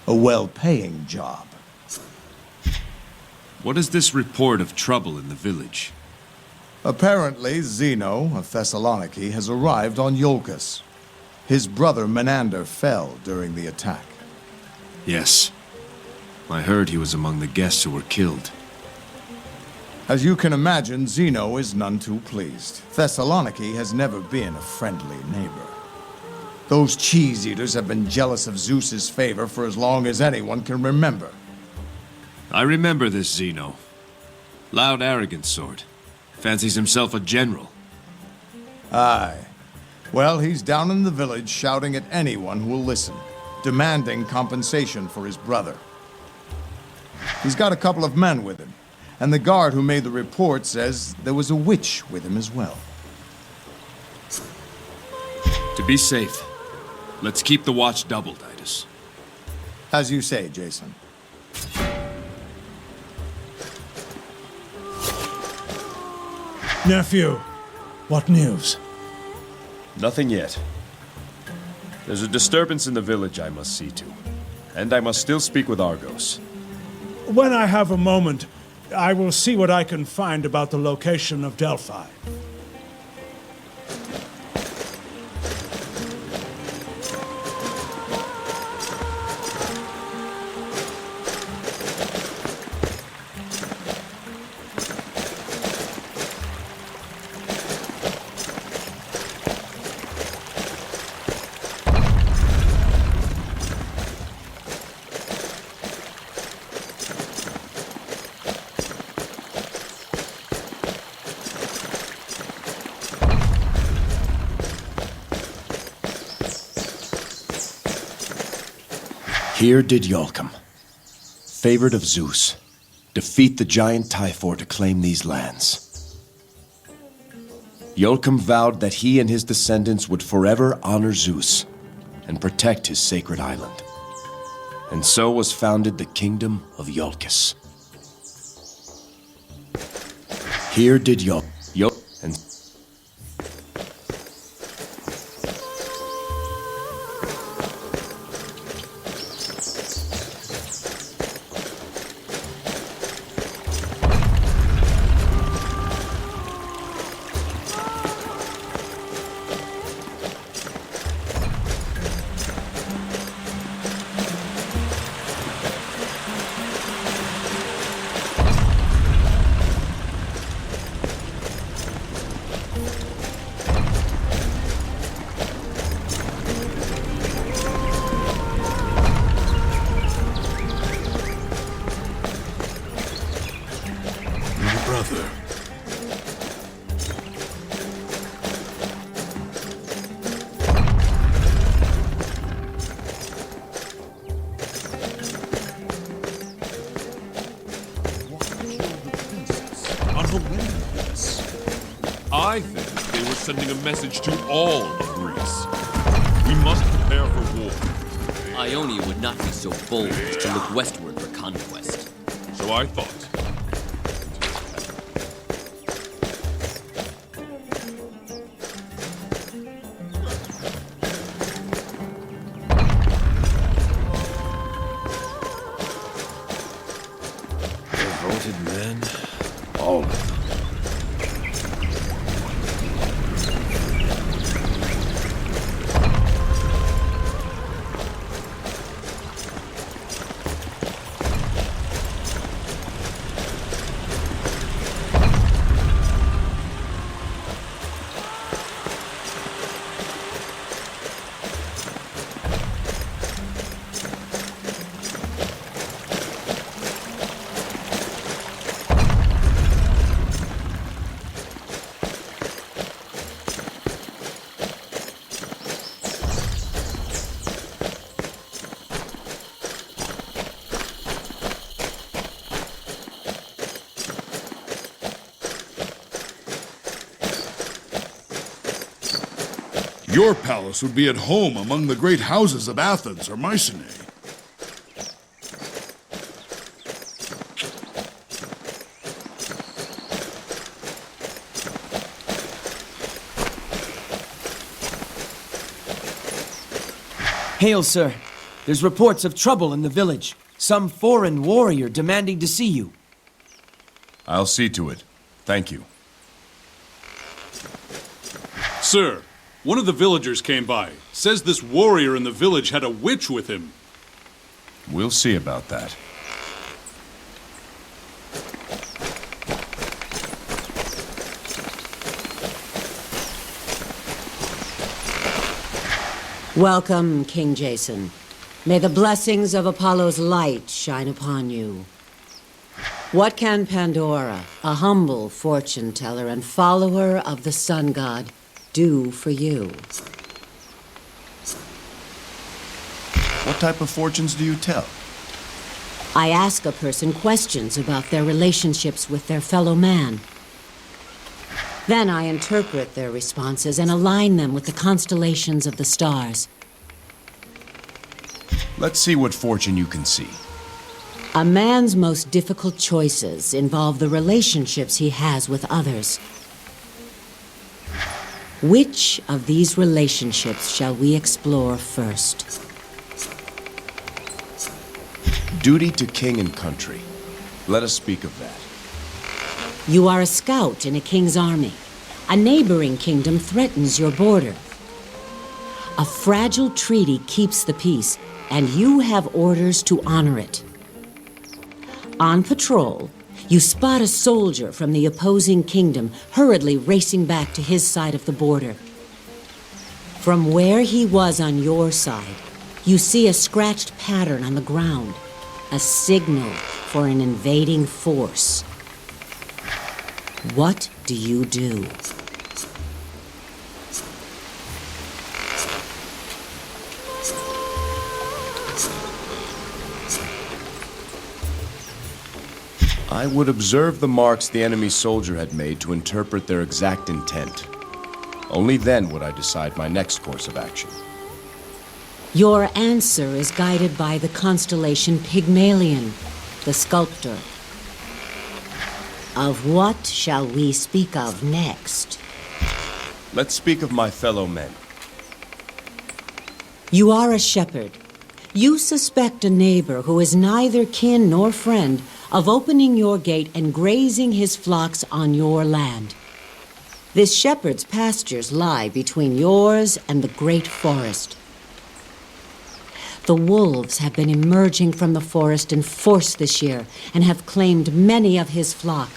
A well-paying job. What is this report of trouble in the village? Apparently, Xeno of Thessaloniki has arrived on Iolcus. His brother Menander fell during the attack. Yes. I heard he was among the guests who were killed. As you can imagine, Xeno is none too pleased. Thessaloniki has never been a friendly neighbor. Those cheese-eaters have been jealous of Zeus's favor for as long as anyone can remember. I remember this Xeno. Loud, arrogant sort. Fancies himself a general. Aye. Well, he's down in the village shouting at anyone who will listen, demanding compensation for his brother. He's got a couple of men with him, and the guard who made the report says there was a witch with him as well. To be safe, let's keep the watch doubled, Idas. As you say, Jason. Nephew, what news? Nothing yet. There's a disturbance in the village I must see to. And I must still speak with Argos. When I have a moment, I will see what I can find about the location of Delphi. Here did Iolcum, favored of Zeus, defeat the giant Typhor to claim these lands. Iolcum vowed that he and his descendants would forever honor Zeus and protect his sacred island. And so was founded the kingdom of Iolcus. Here did Iolcum and I think they were sending a message to all of Greece. We must prepare for war. Ionia would not be so bold as to look westward for conquest. So I thought. Devoted men, all of them. Your palace would be at home among the great houses of Athens or Mycenae. Hail, sir. There's reports of trouble in the village. Some foreign warrior demanding to see you. I'll see to it. Thank you. Sir, one of the villagers came by. Says this warrior in the village had a witch with him. We'll see about that. Welcome, King Jason. May the blessings of Apollo's light shine upon you. What can Pandora, a humble fortune teller and follower of the sun god, do for you? What type of fortunes do you tell? I ask a person questions about their relationships with their fellow man. Then I interpret their responses and align them with the constellations of the stars. Let's see what fortune you can see. A man's most difficult choices involve the relationships he has with others. Which of these relationships shall we explore first? Duty to king and country. Let us speak of that. You are a scout in a king's army. A neighboring kingdom threatens your border. A fragile treaty keeps the peace, and you have orders to honor it. On patrol, you spot a soldier from the opposing kingdom hurriedly racing back to his side of the border. From where he was on your side, you see a scratched pattern on the ground, a signal for an invading force. What do you do? I would observe the marks the enemy soldier had made to interpret their exact intent. Only then would I decide my next course of action. Your answer is guided by the constellation Pygmalion, the sculptor. Of what shall we speak of next? Let's speak of my fellow men. You are a shepherd. You suspect a neighbor who is neither kin nor friend of opening your gate and grazing his flocks on your land. This shepherd's pastures lie between yours and the great forest. The wolves have been emerging from the forest in force this year and have claimed many of his flock.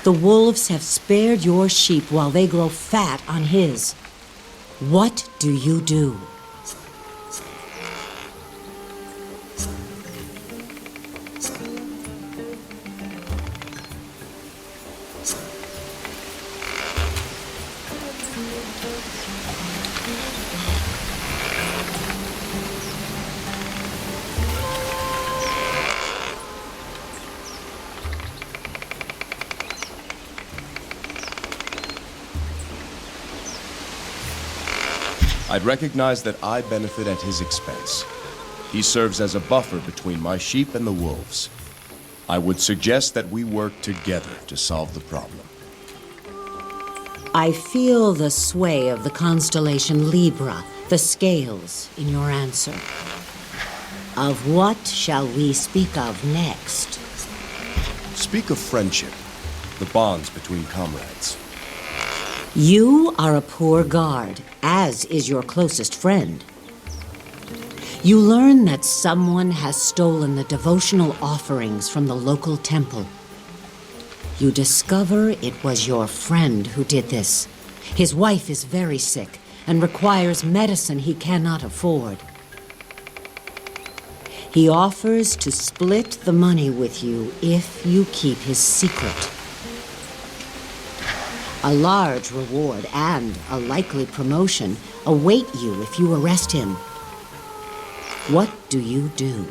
The wolves have spared your sheep while they grow fat on his. What do you do? I'd recognize that I benefit at his expense. He serves as a buffer between my sheep and the wolves. I would suggest that we work together to solve the problem. I feel the sway of the constellation Libra, the scales, in your answer. Of what shall we speak of next? Speak of friendship, the bonds between comrades. You are a poor guard, as is your closest friend. You learn that someone has stolen the devotional offerings from the local temple. You discover it was your friend who did this. His wife is very sick and requires medicine he cannot afford. He offers to split the money with you if you keep his secret. A large reward and a likely promotion await you if you arrest him. What do you do?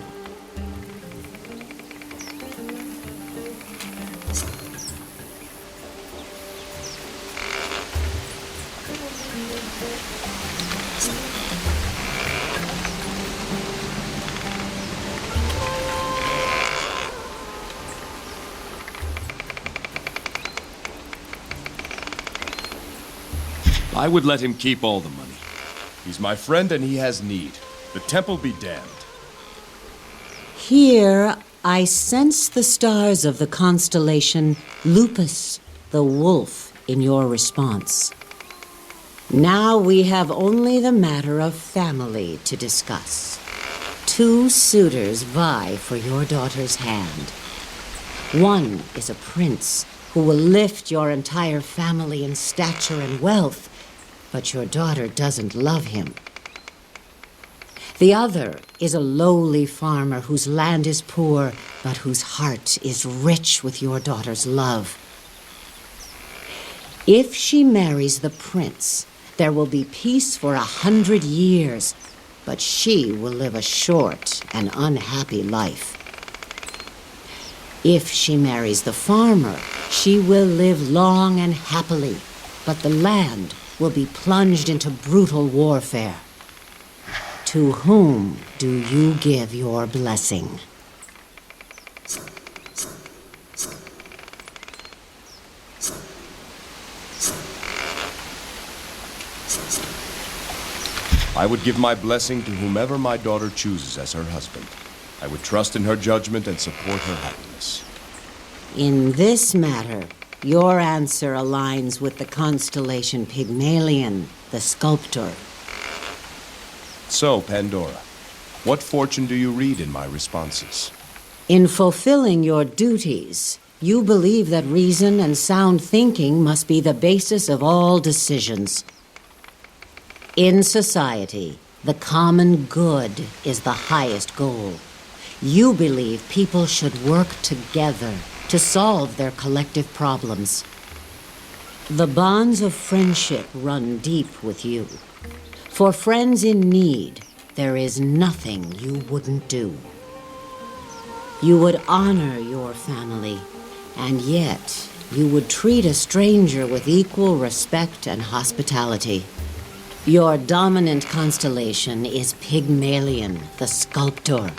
I would let him keep all the money. He's my friend and he has need. The temple be damned. Here, I sense the stars of the constellation Lupus, the wolf, in your response. Now we have only the matter of family to discuss. 2 suitors vie for your daughter's hand. One is a prince who will lift your entire family in stature and wealth, but your daughter doesn't love him. The other is a lowly farmer whose land is poor, but whose heart is rich with your daughter's love. If she marries the prince, there will be peace for 100 years, but she will live a short and unhappy life. If she marries the farmer, she will live long and happily, but the land will be plunged into brutal warfare. To whom do you give your blessing? I would give my blessing to whomever my daughter chooses as her husband. I would trust in her judgment and support her happiness. In this matter, your answer aligns with the constellation Pygmalion, the sculptor. So, Pandora, what fortune do you read in my responses? In fulfilling your duties, you believe that reason and sound thinking must be the basis of all decisions. In society, the common good is the highest goal. You believe people should work together to solve their collective problems. The bonds of friendship run deep with you. For friends in need, there is nothing you wouldn't do. You would honor your family, and yet you would treat a stranger with equal respect and hospitality. Your dominant constellation is Pygmalion, the sculptor.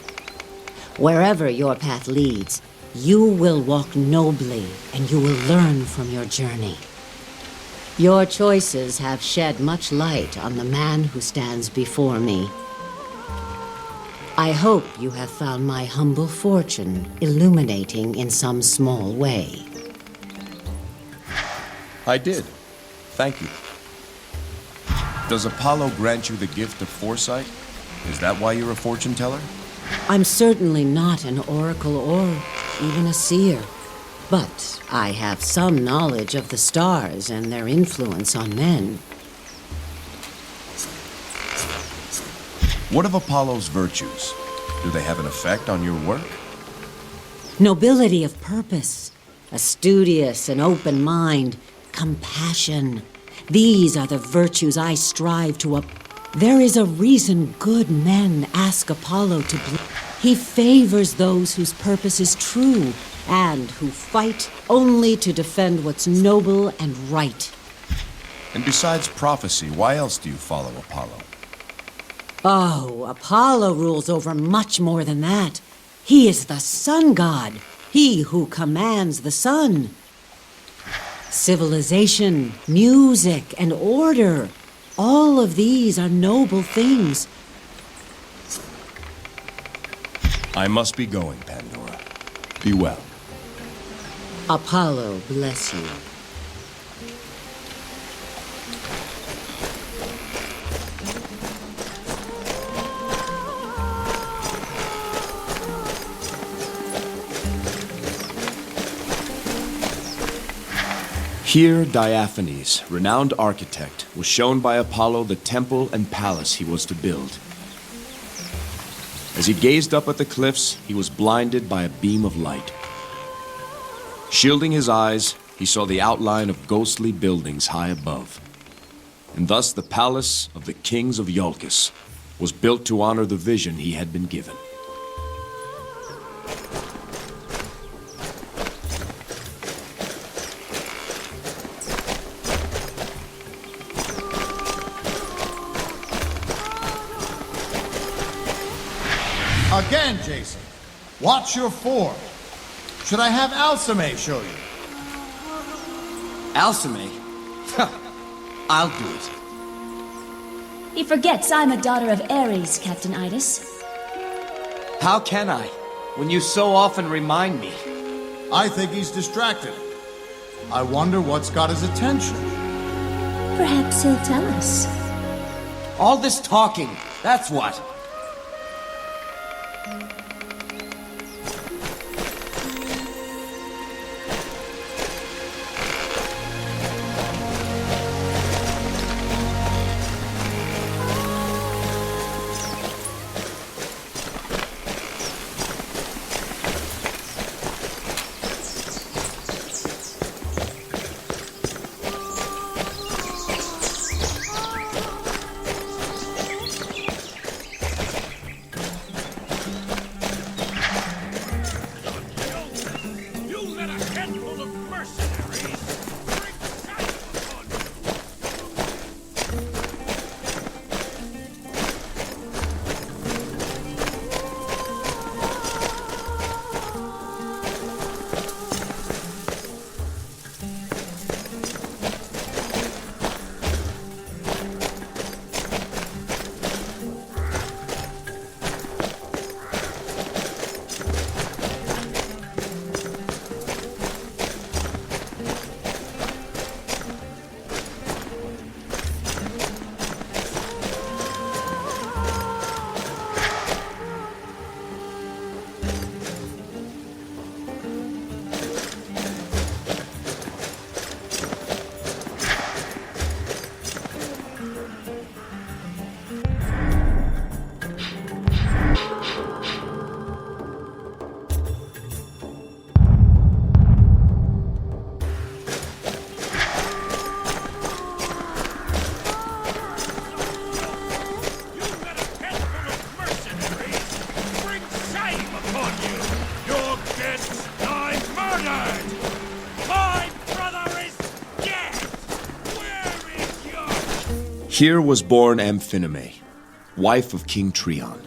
Wherever your path leads, you will walk nobly, and you will learn from your journey. Your choices have shed much light on the man who stands before me. I hope you have found my humble fortune illuminating in some small way. I did. Thank you. Does Apollo grant you the gift of foresight? Is that why you're a fortune teller? I'm certainly not an oracle or even a seer, but I have some knowledge of the stars and their influence on men. What of Apollo's virtues? Do they have an effect on your work? Nobility of purpose, a studious and open mind, compassion. These are the virtues I strive to There is a reason good men ask Apollo to He favors those whose purpose is true and who fight only to defend what's noble and right. And besides prophecy, why else do you follow Apollo? Oh, Apollo rules over much more than that. He is the sun god, he who commands the sun. Civilization, music, and order, all of these are noble things. I must be going, Pandora. Be well. Apollo bless you. Here, Diaphanes, renowned architect, was shown by Apollo the temple and palace he was to build. As he gazed up at the cliffs, he was blinded by a beam of light. Shielding his eyes, he saw the outline of ghostly buildings high above. And thus the palace of the kings of Iolcus was built to honor the vision he had been given. Again, Jason. Watch your form. Should I have Alceme show you? Alceme? I'll do it. He forgets I'm a daughter of Ares, Captain Idas. How can I, when you so often remind me? I think he's distracted. I wonder what's got his attention. Perhaps he'll tell us. All this talking, that's what. Here was born Amphinome, wife of King Trion.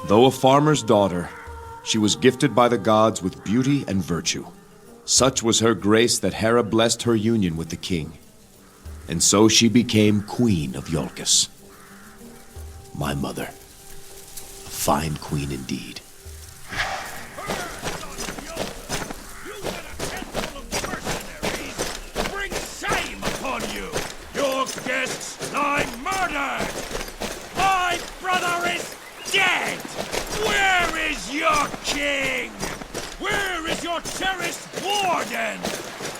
Though a farmer's daughter, she was gifted by the gods with beauty and virtue. Such was her grace that Hera blessed her union with the king. And so she became Queen of Iolcus. My mother. A fine queen indeed. Bring shame upon you! Your guests lie murdered! My brother is dead! Where is your king? Where is your cherished warden?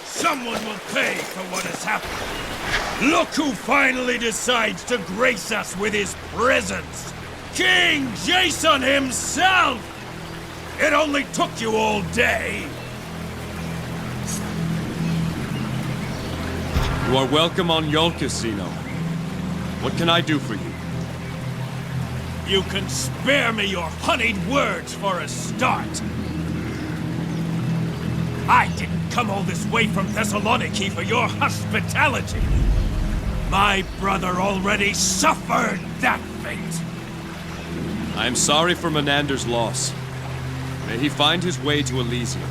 Someone will pay for what has happened. Look who finally decides to grace us with his presence. King Jason himself! It only took you all day. You are welcome on Iolcus, Xeno. What can I do for you? You can spare me your honeyed words for a start. I didn't come all this way from Thessaloniki for your hospitality. My brother already suffered that fate. I am sorry for Menander's loss. May he find his way to Elysium.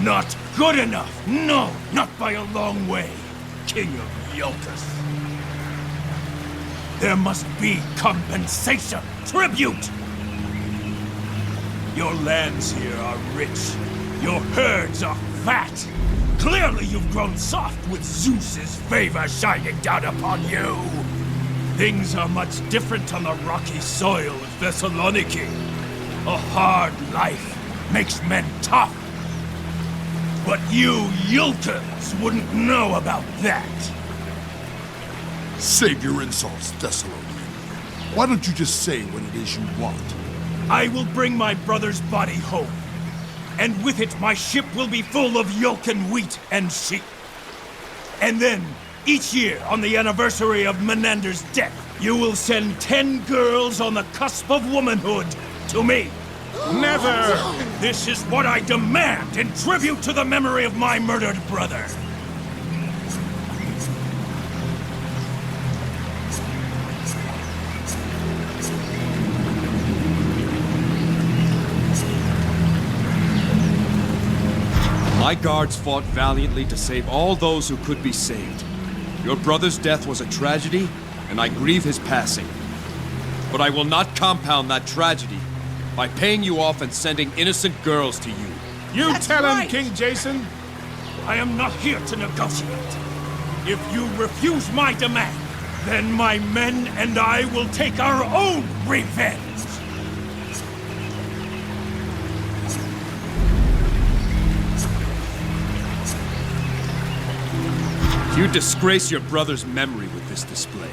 Not good enough. No, not by a long way, King of Iolcus. There must be compensation, tribute. Your lands here are rich. Your herds are fat. Clearly you've grown soft with Zeus's favor shining down upon you. Things are much different on the rocky soil of Thessaloniki. A hard life makes men tough. But you Iolcans wouldn't know about that. Save your insults, Thessalonian. Why don't you just say what it is you want? I will bring my brother's body home. And with it, my ship will be full of Iolcan wheat and sheep. And then, each year, on the anniversary of Menander's death, you will send 10 girls on the cusp of womanhood to me. Never! This is what I demand in tribute to the memory of my murdered brother. My guards fought valiantly to save all those who could be saved. Your brother's death was a tragedy, and I grieve his passing. But I will not compound that tragedy by paying you off and sending innocent girls to you. You tell him, King Jason. I am not here to negotiate. If you refuse my demand, then my men and I will take our own revenge. You disgrace your brother's memory with this display.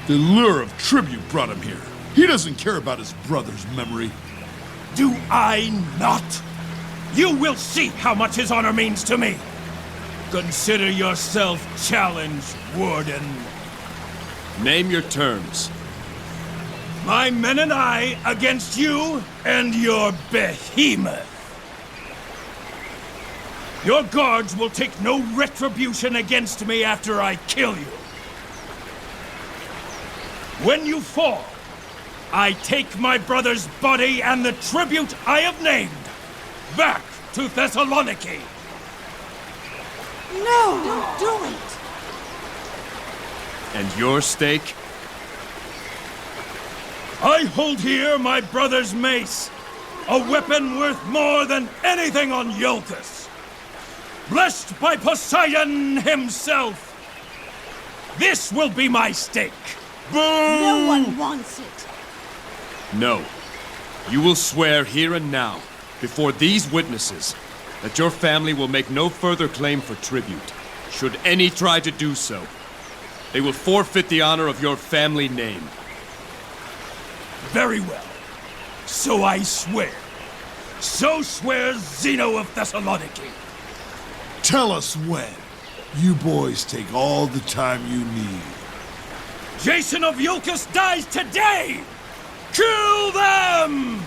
The lure of tribute brought him here. He doesn't care about his brother's memory. Do I not? You will see how much his honor means to me. Consider yourself challenged, Warden. Name your terms. My men and I against you and your behemoth. Your guards will take no retribution against me after I kill you. When you fall, I take my brother's body and the tribute I have named back to Thessaloniki. No, don't do it. And your stake? I hold here my brother's mace, a weapon worth more than anything on Iolcus. Blessed by Poseidon himself. This will be my stake. Boom! No one wants it. No. You will swear here and now, before these witnesses, that your family will make no further claim for tribute. Should any try to do so, they will forfeit the honor of your family name. Very well. So I swear. So swears Xeno of Thessaloniki. Tell us when. You boys take all the time you need. Jason of Iolcus dies today! Kill them!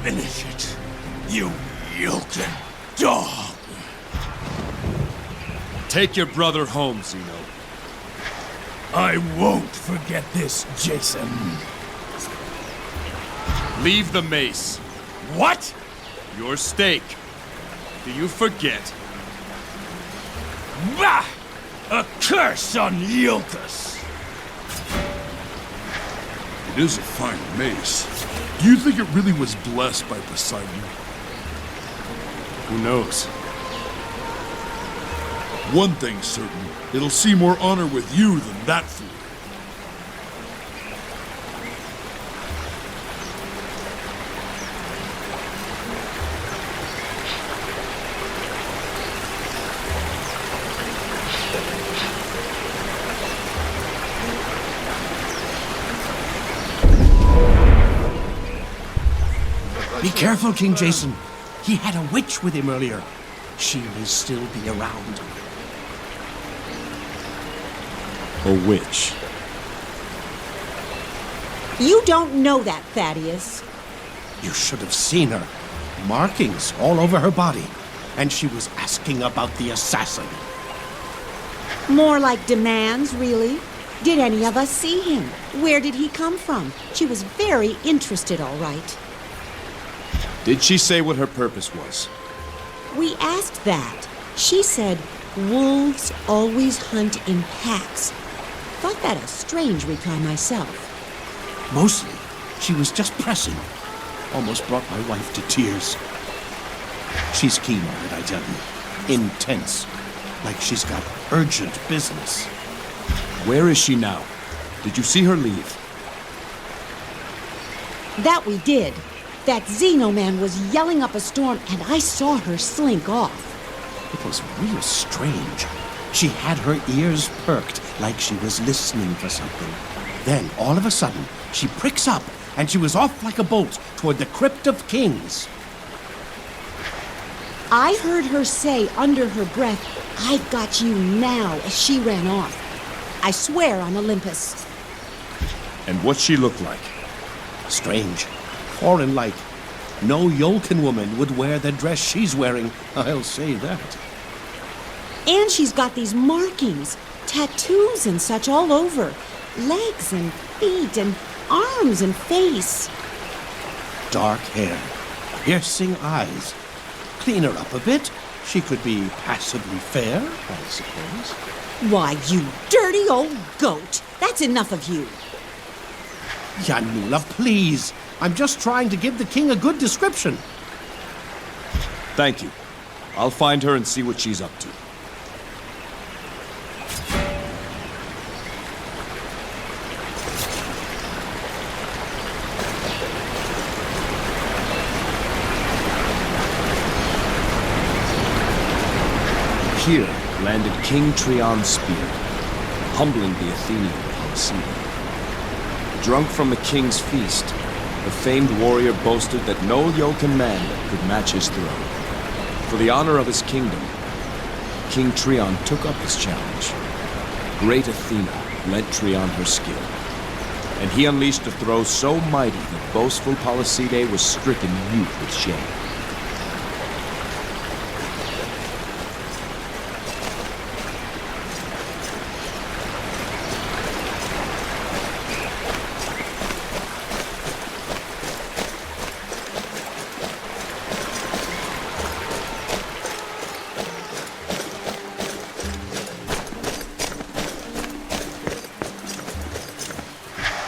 Finish it, you yolken dog! Take your brother home, Xeno. I won't forget this, Jason. Leave the mace. What? Your stake. Do you forget? Bah! A curse on Yolkus! It is a fine mace. Do you think it really was blessed by Poseidon? Who knows? One thing's certain. It'll see more honor with you than that fool. Be careful, King Jason. He had a witch with him earlier. She may still be around. A witch. You don't know that, Thaddeus. You should have seen her. Markings all over her body. And she was asking about the assassin. More like demands, really. Did any of us see him? Where did he come from? She was very interested, all right. Did she say what her purpose was? We asked that. She said, wolves always hunt in packs. Thought that a strange reply myself. Mostly, she was just pressing. Almost brought my wife to tears. She's keen on it, I tell you. Intense. Like she's got urgent business. Where is she now? Did you see her leave? That we did. That Xeno man was yelling up a storm, and I saw her slink off. It was real strange. She had her ears perked, like she was listening for something. Then, all of a sudden, she pricks up, and she was off like a bolt toward the Crypt of Kings. I heard her say under her breath, "I've got you now," as she ran off. I swear on Olympus. And what she looked like? Strange. Foreign-like. No Yolkin woman would wear the dress she's wearing, I'll say that. And she's got these markings, tattoos and such all over. Legs and feet and arms and face. Dark hair, piercing eyes. Clean her up a bit. She could be passably fair, I suppose. Why, you dirty old goat! That's enough of you. Yanula, please. I'm just trying to give the king a good description. Thank you. I'll find her and see what she's up to. Here landed King Trion's spear, humbling the Athenian Alceme. Drunk from the king's feast, the famed warrior boasted that no Yolkin man could match his throne. For the honor of his kingdom, King Trion took up his challenge. Great Athena lent Trion her skill, and he unleashed a throw so mighty that boastful Polyside was stricken mute with shame.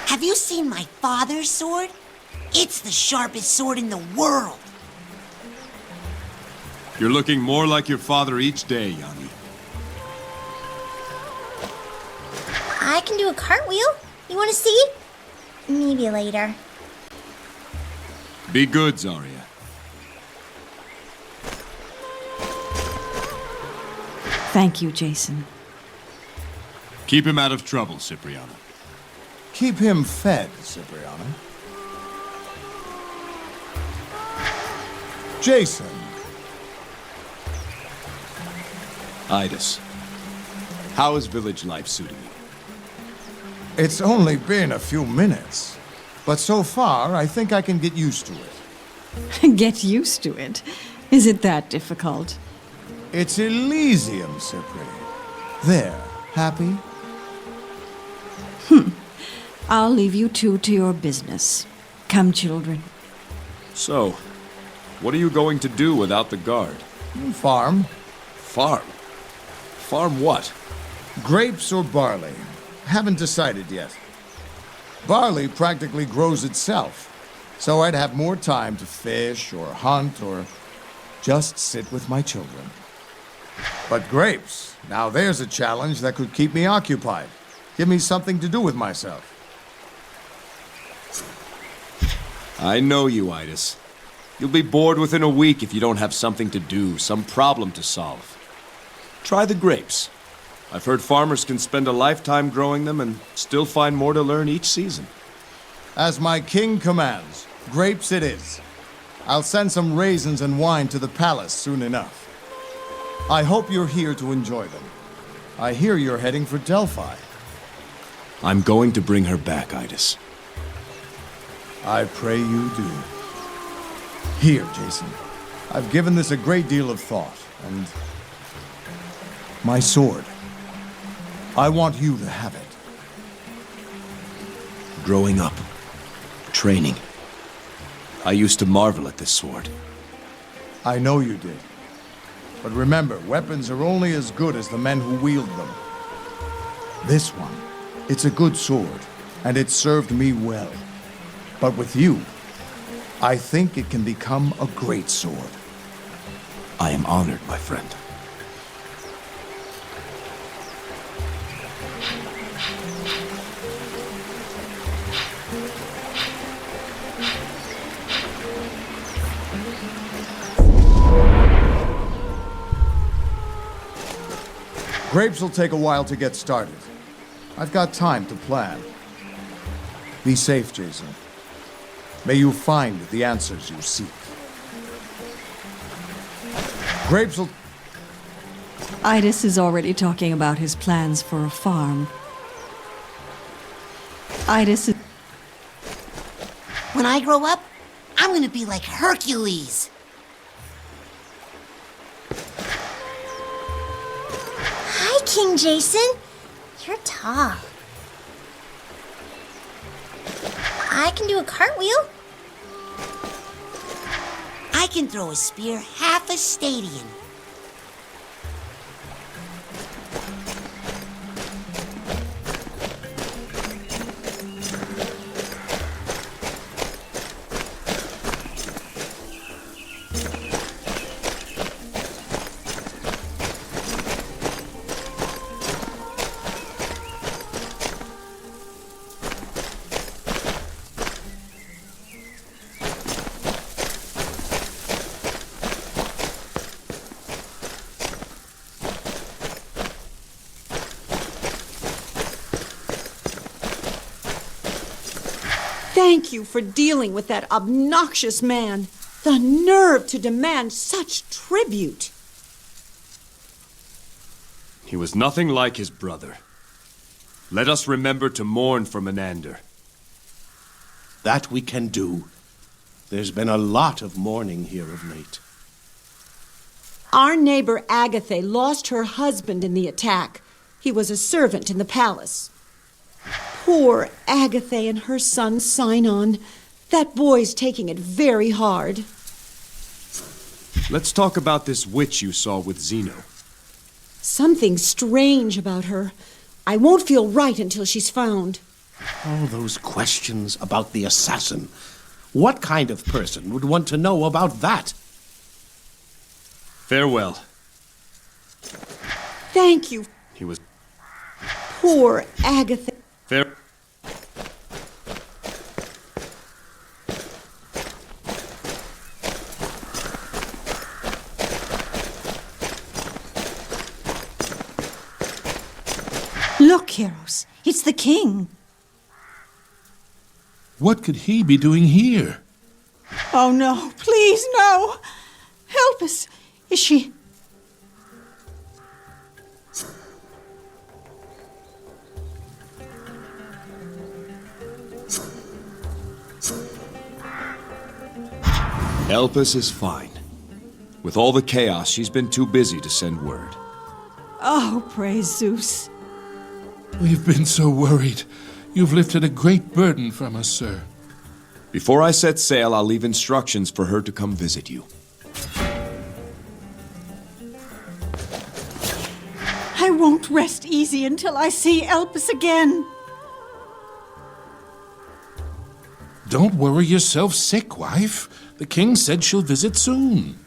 Have you seen my father's sword? It's the sharpest sword in the world. You're looking more like your father each day, Yanni. I can do a cartwheel. You want to see? Maybe later. Be good, Zarya. Thank you, Jason. Keep him out of trouble, Cipriana. Keep him fed, Cipriana. Jason. Idis, how is village life suiting you? It's only been a few minutes, but so far I think I can get used to it. Get used to it. Is it that difficult? It's Elysium, Cypri. There, happy? I'll leave you two to your business. Come, children. So, what are you going to do without the guard? Farm. Farm? Farm what? Grapes or barley? Haven't decided yet. Barley practically grows itself, so I'd have more time to fish or hunt or just sit with my children. But grapes, now there's a challenge that could keep me occupied. Give me something to do with myself. I know you, Idas. You'll be bored within a week if you don't have something to do, some problem to solve. Try the grapes. I've heard farmers can spend a lifetime growing them and still find more to learn each season. As my king commands, grapes it is. I'll send some raisins and wine to the palace soon enough. I hope you're here to enjoy them. I hear you're heading for Delphi. I'm going to bring her back, Idas. I pray you do. Here, Jason. I've given this a great deal of thought, and... my sword. I want you to have it. Growing up, training, I used to marvel at this sword. I know you did. But remember, weapons are only as good as the men who wield them. This one, it's a good sword, and it served me well. But with you, I think it can become a great sword. I am honored, my friend. Grapes will take a while to get started. I've got time to plan. Be safe, Jason. May you find the answers you seek. Grapes will... Idas is already talking about his plans for a farm. Idas is... When I grow up, I'm gonna be like Hercules. Hi, King Jason. You're tall. I can do a cartwheel. I can throw a spear half a stadium. Thank you for dealing with that obnoxious man. The nerve to demand such tribute. He was nothing like his brother. Let us remember to mourn for Menander. That we can do. There's been a lot of mourning here of late. Our neighbor Agathe lost her husband in the attack. He was a servant in the palace. Poor Agathe and her son Sinon. That boy's taking it very hard. Let's talk about this witch you saw with Xeno. Something strange about her. I won't feel right until she's found. All those questions about the assassin. What kind of person would want to know about that? Farewell. Thank you. He was... Poor Agathe. Fair... Look, heroes, it's the king. What could he be doing here? Oh no, please no! Help us! Is she... Elpis is fine. With all the chaos, she's been too busy to send word. Oh, praise Zeus. We've been so worried. You've lifted a great burden from us, sir. Before I set sail, I'll leave instructions for her to come visit you. I won't rest easy until I see Elpis again. Don't worry yourself sick, wife. The king said she'll visit soon.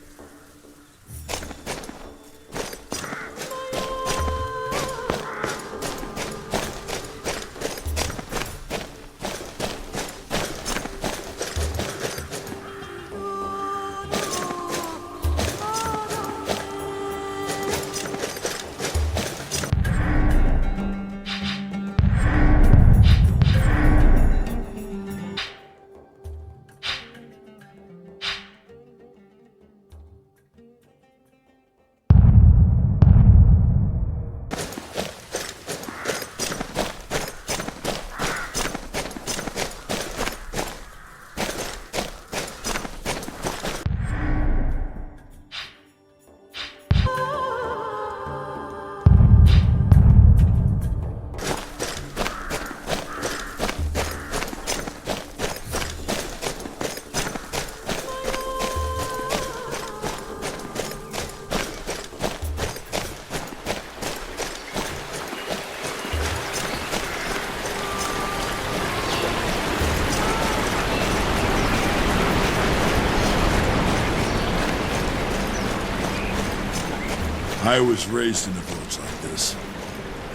I was raised in a village like this.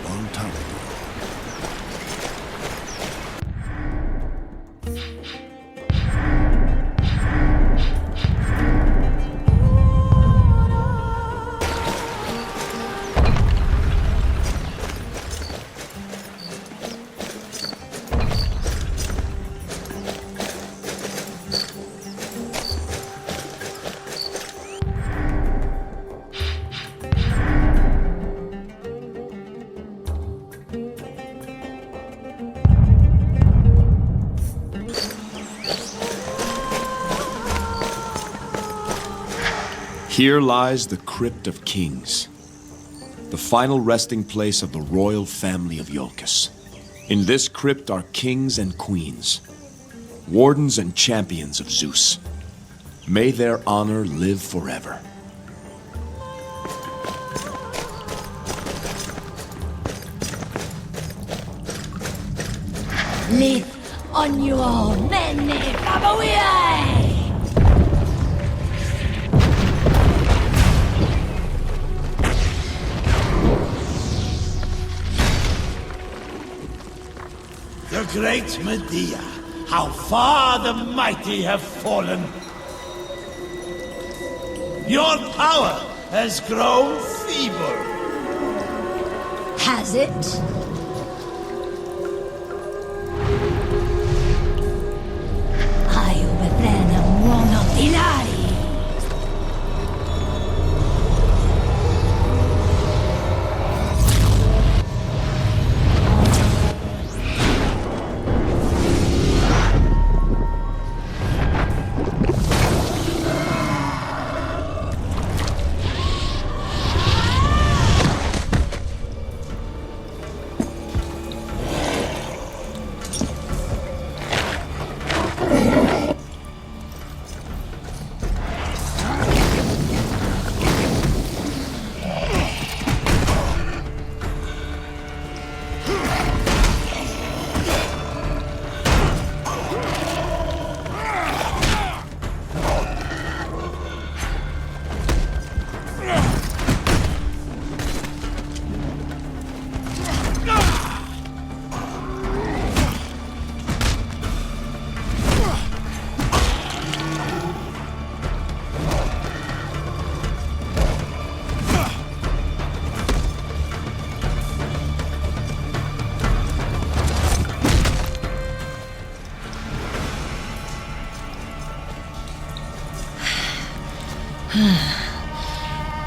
Long time ago. Here lies the Crypt of Kings, the final resting place of the royal family of Iolcus. In this crypt are kings and queens, wardens and champions of Zeus. May their honor live forever. Live on your many Babawiai! The great Medea, how far the mighty have fallen. Your power has grown feeble. Has it? Io vedremo un uomo ordinario.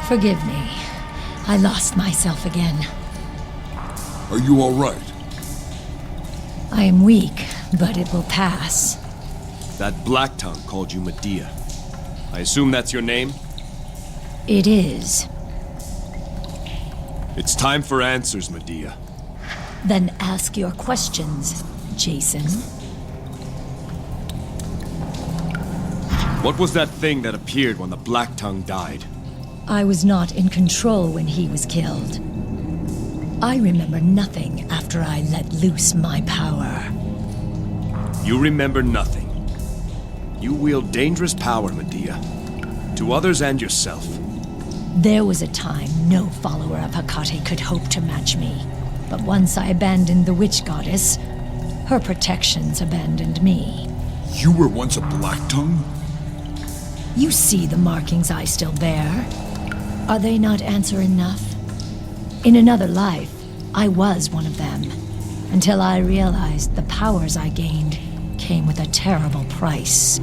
Forgive me. I lost myself again. Are you all right? I am weak, but it will pass. That black tongue called you Medea. I assume that's your name? It is. It's time for answers, Medea. Then ask your questions, Jason. What was that thing that appeared when the Black Tongue died? I was not in control when he was killed. I remember nothing after I let loose my power. You remember nothing. You wield dangerous power, Medea. To others and yourself. There was a time no follower of Hecate could hope to match me. But once I abandoned the witch goddess, her protections abandoned me. You were once a Black Tongue? You see the markings I still bear. Are they not answer enough? In another life, I was one of them, until I realized the powers I gained came with a terrible price.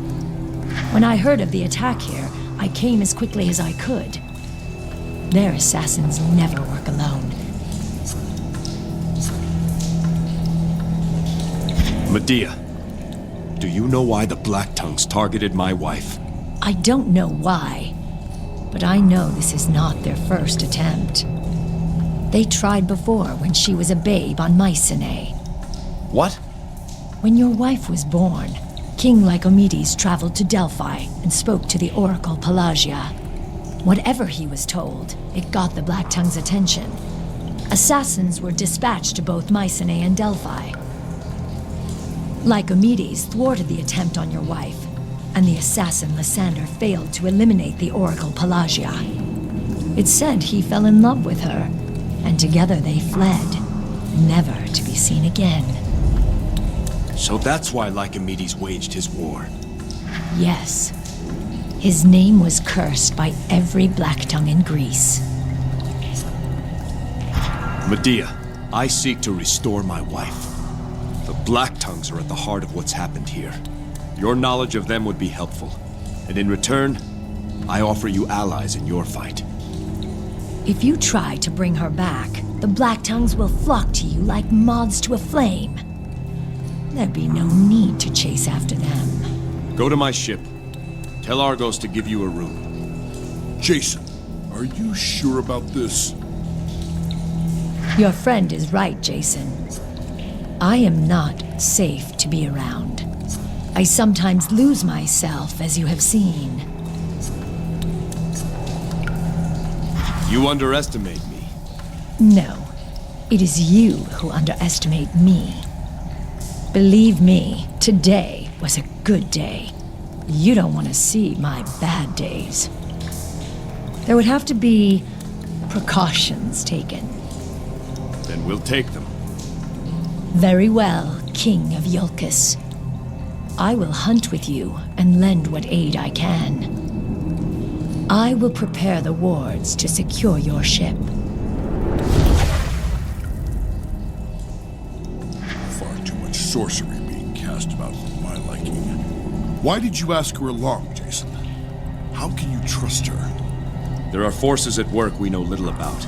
When I heard of the attack here, I came as quickly as I could. Their assassins never work alone. Medea, do you know why the Black Tongues targeted my wife? I don't know why, but I know this is not their first attempt. They tried before when she was a babe on Mycenae. What? When your wife was born, King Lycomedes traveled to Delphi and spoke to the oracle Pelagia. Whatever he was told, it got the Black Tongue's attention. Assassins were dispatched to both Mycenae and Delphi. Lycomedes thwarted the attempt on your wife, and the assassin Lysander failed to eliminate the oracle Pelagia. It's said he fell in love with her, and together they fled, never to be seen again. So that's why Lycomedes waged his war. Yes. His name was cursed by every Black Tongue in Greece. Medea, I seek to restore my wife. The Black Tongues are at the heart of what's happened here. Your knowledge of them would be helpful. And in return, I offer you allies in your fight. If you try to bring her back, the Black Tongues will flock to you like moths to a flame. There'd be no need to chase after them. Go to my ship. Tell Argos to give you a room. Jason, are you sure about this? Your friend is right, Jason. I am not safe to be around. I sometimes lose myself, as you have seen. You underestimate me. No, it is you who underestimate me. Believe me, today was a good day. You don't want to see my bad days. There would have to be precautions taken. Then we'll take them. Very well, King of Iolcus. I will hunt with you and lend what aid I can. I will prepare the wards to secure your ship. Far too much sorcery being cast about for my liking. Why did you ask her along, Jason? How can you trust her? There are forces at work we know little about.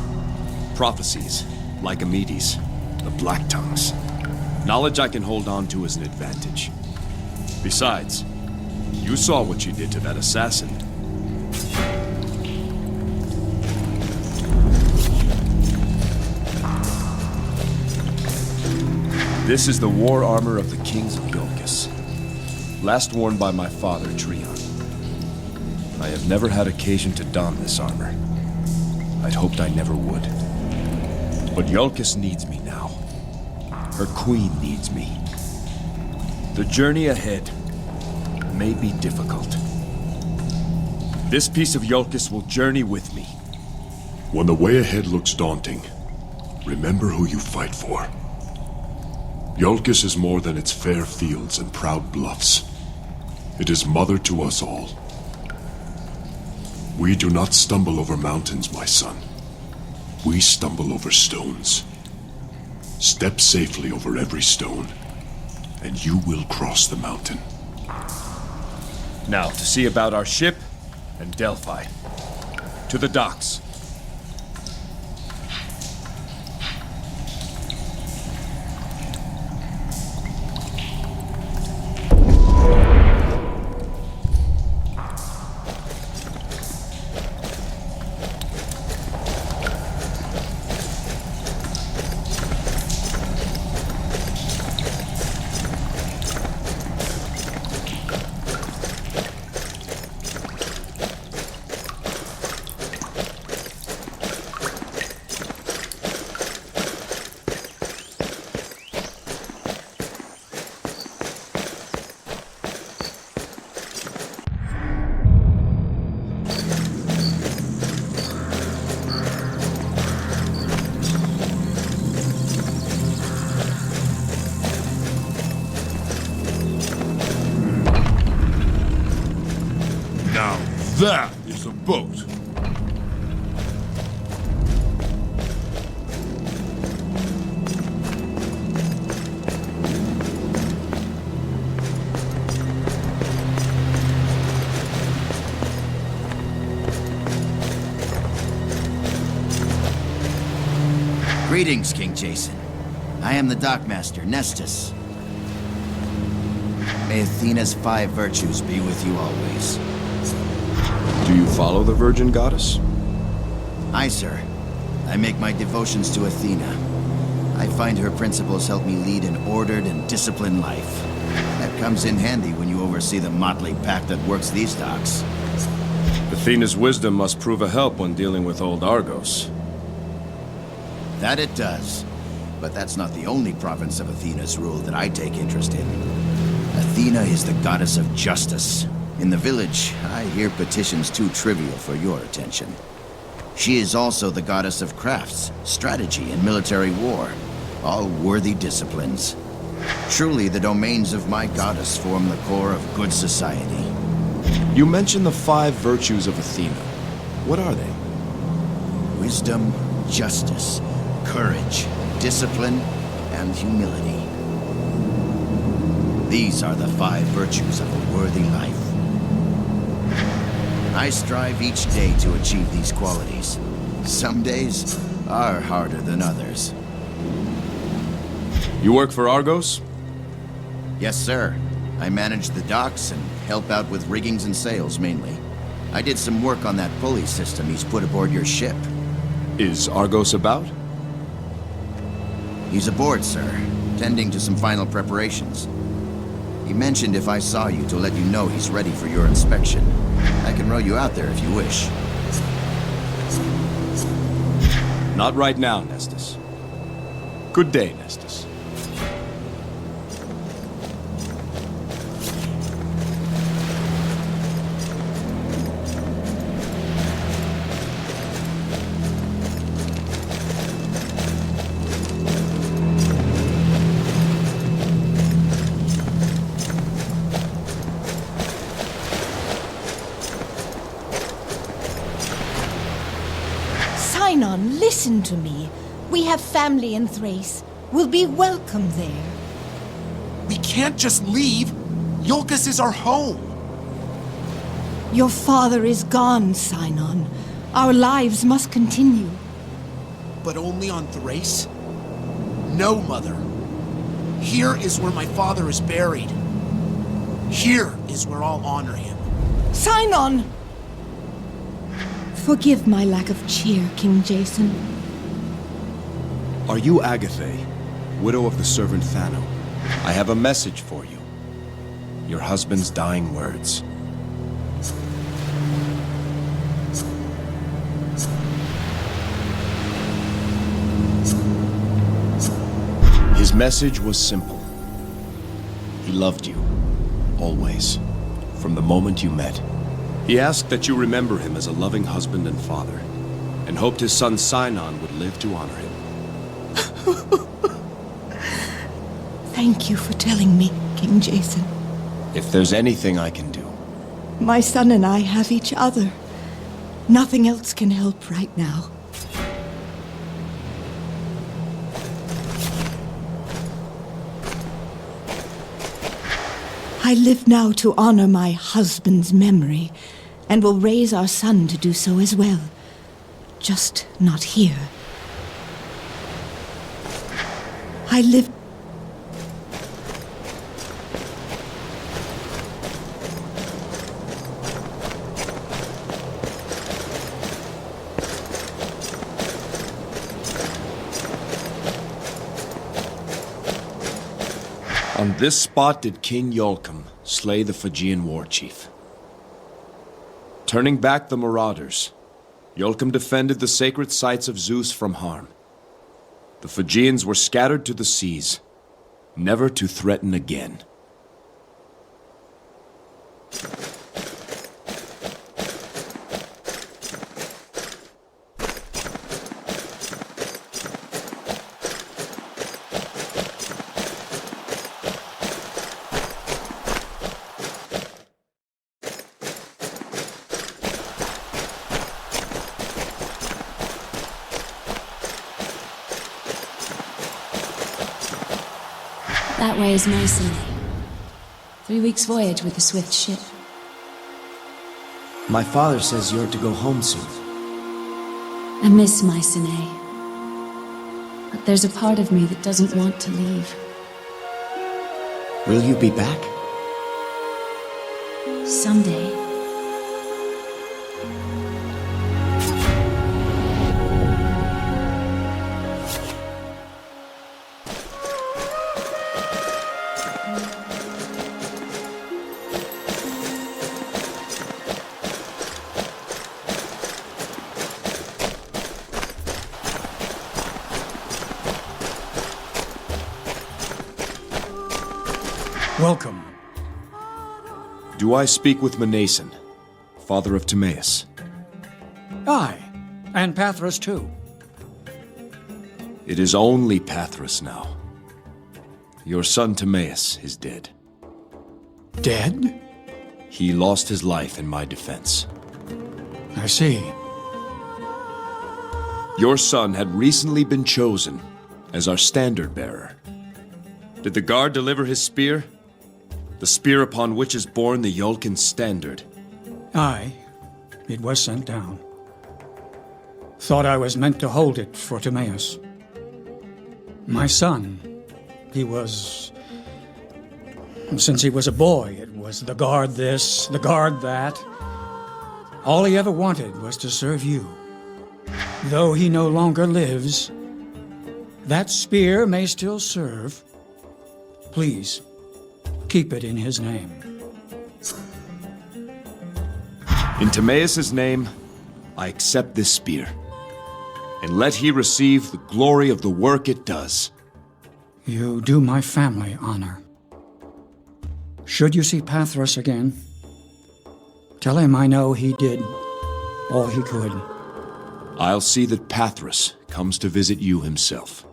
Prophecies, Lycomedes, the Black Tongues. Knowledge I can hold on to as an advantage. Besides, you saw what she did to that assassin. This is the war armor of the kings of Iolcus. Last worn by my father, Trion. I have never had occasion to don this armor. I'd hoped I never would. But Iolcus needs me now. Her queen needs me. The journey ahead may be difficult. This piece of Iolcus will journey with me. When the way ahead looks daunting, remember who you fight for. Iolcus is more than its fair fields and proud bluffs. It is mother to us all. We do not stumble over mountains, my son. We stumble over stones. Step safely over every stone, and you will cross the mountain. Now, to see about our ship and Delphi. To the docks. That is a boat. Greetings, King Jason. I am the Dockmaster, Nestus. May Athena's 5 virtues be with you always. Do you follow the Virgin Goddess? Aye, sir. I make my devotions to Athena. I find her principles help me lead an ordered and disciplined life. That comes in handy when you oversee the motley pack that works these docks. Athena's wisdom must prove a help when dealing with old Argos. That it does. But that's not the only province of Athena's rule that I take interest in. Athena is the goddess of justice. In the village, I hear petitions too trivial for your attention. She is also the goddess of crafts, strategy, and military war. All worthy disciplines. Truly, the domains of my goddess form the core of good society. You mentioned the 5 virtues of Athena. What are they? Wisdom, justice, courage, discipline, and humility. These are the 5 virtues of a worthy life. I strive each day to achieve these qualities. Some days are harder than others. You work for Argos? Yes, sir. I manage the docks and help out with riggings and sails, mainly. I did some work on that pulley system he's put aboard your ship. Is Argos about? He's aboard, sir, tending to some final preparations. He mentioned if I saw you to let you know he's ready for your inspection. I can row you out there if you wish. Not right now, Nestus. Good day, Nestus. Sinon, listen to me. We have family in Thrace. We'll be welcome there. We can't just leave. Iolcus is our home. Your father is gone, Sinon. Our lives must continue. But only on Thrace? No, Mother. Here is where my father is buried. Here is where I'll honor him. Sinon! Forgive my lack of cheer, King Jason. Are you Agathe, widow of the servant Xeno? I have a message for you. Your husband's dying words. His message was simple. He loved you. Always. From the moment you met. He asked that you remember him as a loving husband and father, and hoped his son Sinon would live to honor him. Thank you for telling me, King Jason. If there's anything I can do. My son and I have each other. Nothing else can help right now. I live now to honor my husband's memory, and will raise our son to do so as well. Just not here. I live... On this spot did King Iolcum slay the Phrygian war chief. Turning back the marauders, Iolcum defended the sacred sites of Zeus from harm. The Phrygians were scattered to the seas, never to threaten again. That way is Mnason. 3 weeks' voyage with the swift ship. My father says you're to go home soon. I miss Mnason. But there's a part of me that doesn't want to leave. Will you be back? Someday. Welcome. Do I speak with Mnason, father of Timaeus? Aye, and Pathros too. It is only Pathros now. Your son Timaeus is dead. Dead? He lost his life in my defense. I see. Your son had recently been chosen as our standard bearer. Did the guard deliver his spear? The spear upon which is borne the Yolkin standard. Aye, it was sent down. Thought I was meant to hold it for Timaeus. My son, he was... Since he was a boy, it was the guard this, the guard that. All he ever wanted was to serve you. Though he no longer lives, that spear may still serve. Please, keep it in his name. In Timaeus' name, I accept this spear. And let he receive the glory of the work it does. You do my family honor. Should you see Pathros again, tell him I know he did all he could. I'll see that Pathros comes to visit you himself.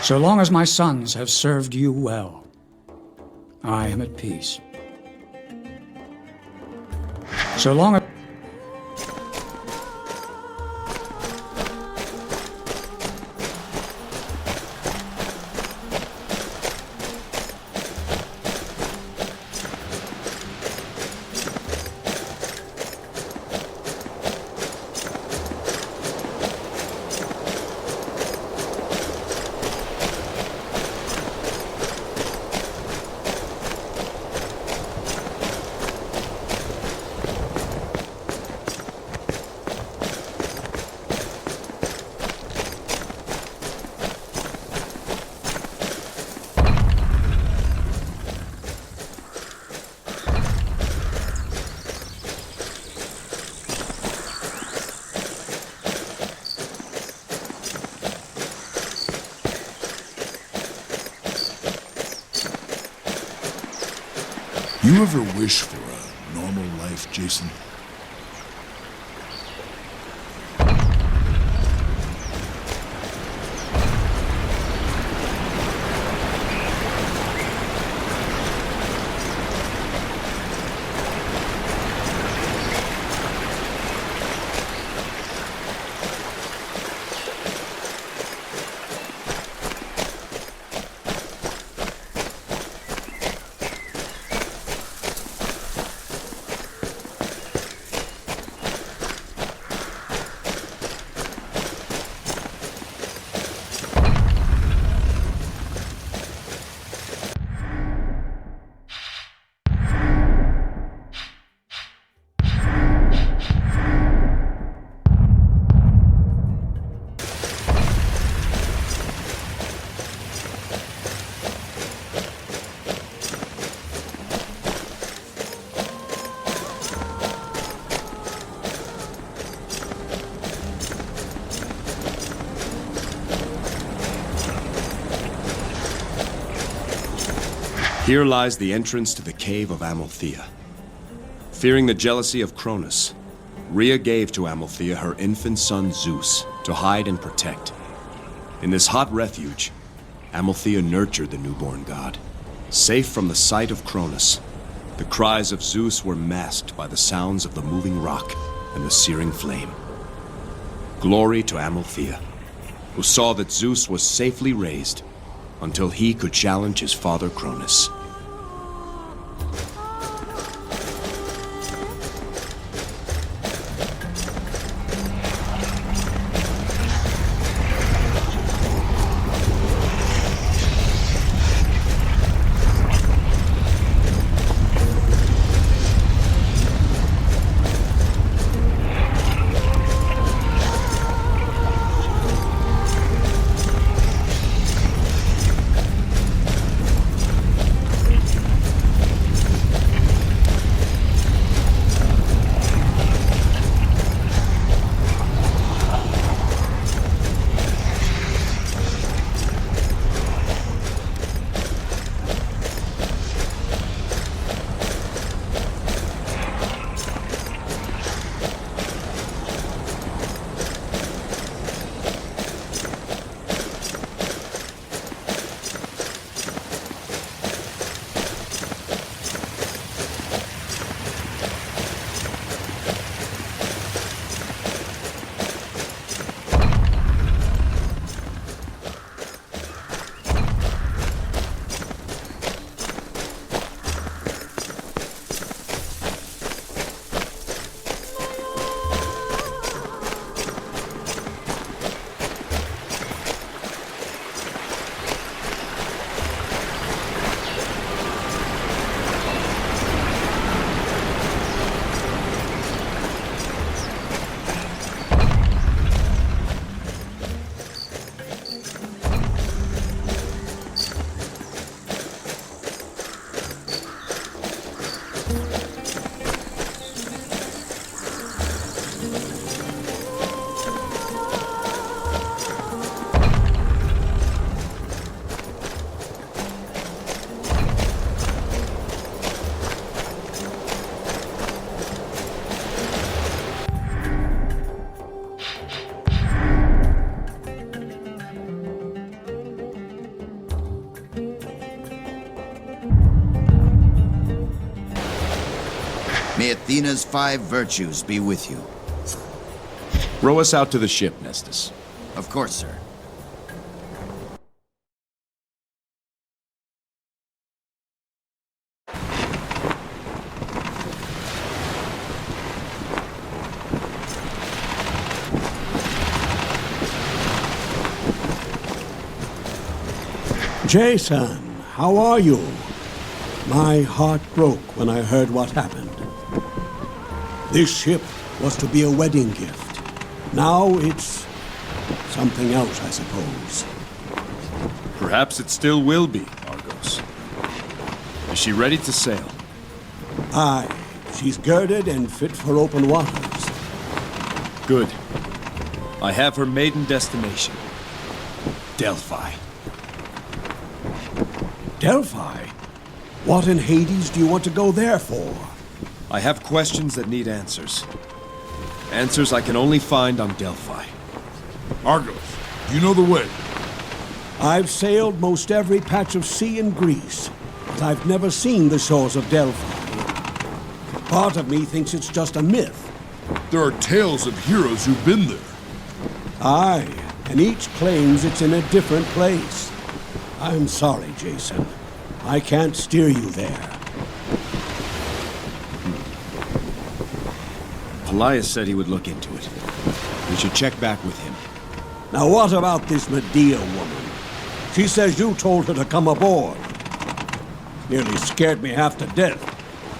So long as my sons have served you well, I am at peace. So long as... You ever wish for a normal life, Jason? Here lies the entrance to the cave of Amalthea. Fearing the jealousy of Cronus, Rhea gave to Amalthea her infant son Zeus to hide and protect. In this hot refuge, Amalthea nurtured the newborn god. Safe from the sight of Cronus, the cries of Zeus were masked by the sounds of the moving rock and the searing flame. Glory to Amalthea, who saw that Zeus was safely raised until he could challenge his father Cronus. May Athena's 5 virtues be with you. Row us out to the ship, Nestus. Of course, sir. Jason, how are you? My heart broke when I heard what happened. This ship was to be a wedding gift. Now it's something else, I suppose. Perhaps it still will be, Argos. Is she ready to sail? Aye, she's girded and fit for open waters. Good. I have her maiden destination. Delphi. Delphi? What in Hades do you want to go there for? I have questions that need answers. Answers I can only find on Delphi. Argos, do you know the way? I've sailed most every patch of sea in Greece, but I've never seen the shores of Delphi. Part of me thinks it's just a myth. There are tales of heroes who've been there. Aye, and each claims it's in a different place. I'm sorry, Jason. I can't steer you there. Pelias said he would look into it. We should check back with him. Now what about this Medea woman? She says you told her to come aboard. Nearly scared me half to death.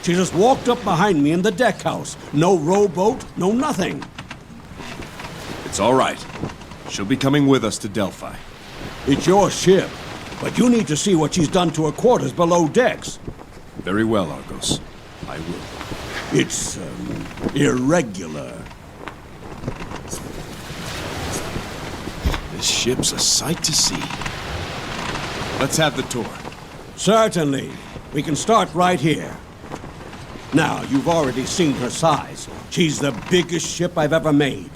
She just walked up behind me in the deck house. No rowboat, no nothing. It's all right. She'll be coming with us to Delphi. It's your ship, but you need to see what she's done to her quarters below decks. Very well, Argos. I will. It's, irregular. This ship's a sight to see. Let's have the tour. Certainly. We can start right here. Now, you've already seen her size. She's the biggest ship I've ever made.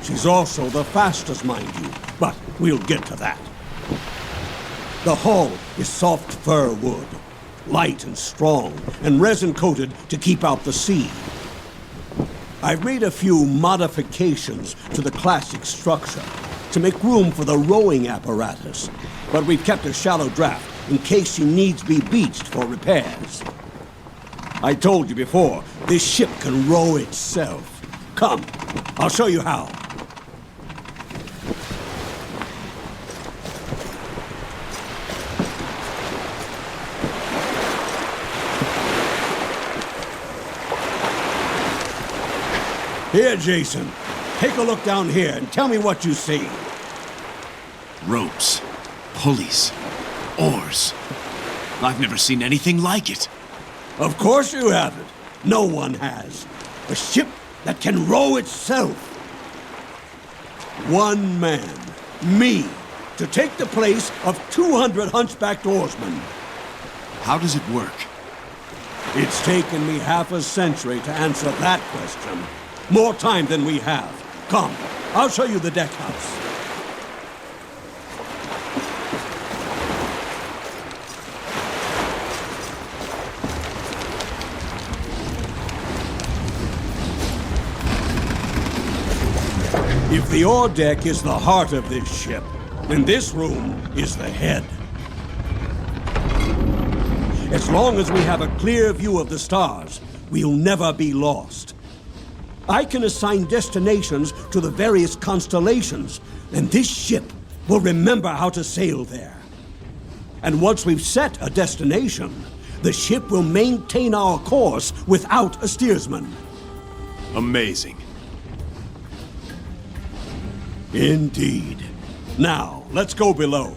She's also the fastest, mind you, but we'll get to that. The hull is soft fir wood, light and strong, and resin-coated to keep out the sea. I've made a few modifications to the classic structure to make room for the rowing apparatus, but we've kept a shallow draft in case she needs be beached for repairs. I told you before, this ship can row itself. Come, I'll show you how. Here, Jason. Take a look down here and tell me what you see. Ropes, pulleys, oars. I've never seen anything like it. Of course you haven't. No one has. A ship that can row itself. One man, me, to take the place of 200 hunchbacked oarsmen. How does it work? It's taken me half a century to answer that question. More time than we have. Come, I'll show you the deck house. If the ore deck is the heart of this ship, then this room is the head. As long as we have a clear view of the stars, we'll never be lost. I can assign destinations to the various constellations, and this ship will remember how to sail there. And once we've set a destination, the ship will maintain our course without a steersman. Amazing. Indeed. Now, let's go below.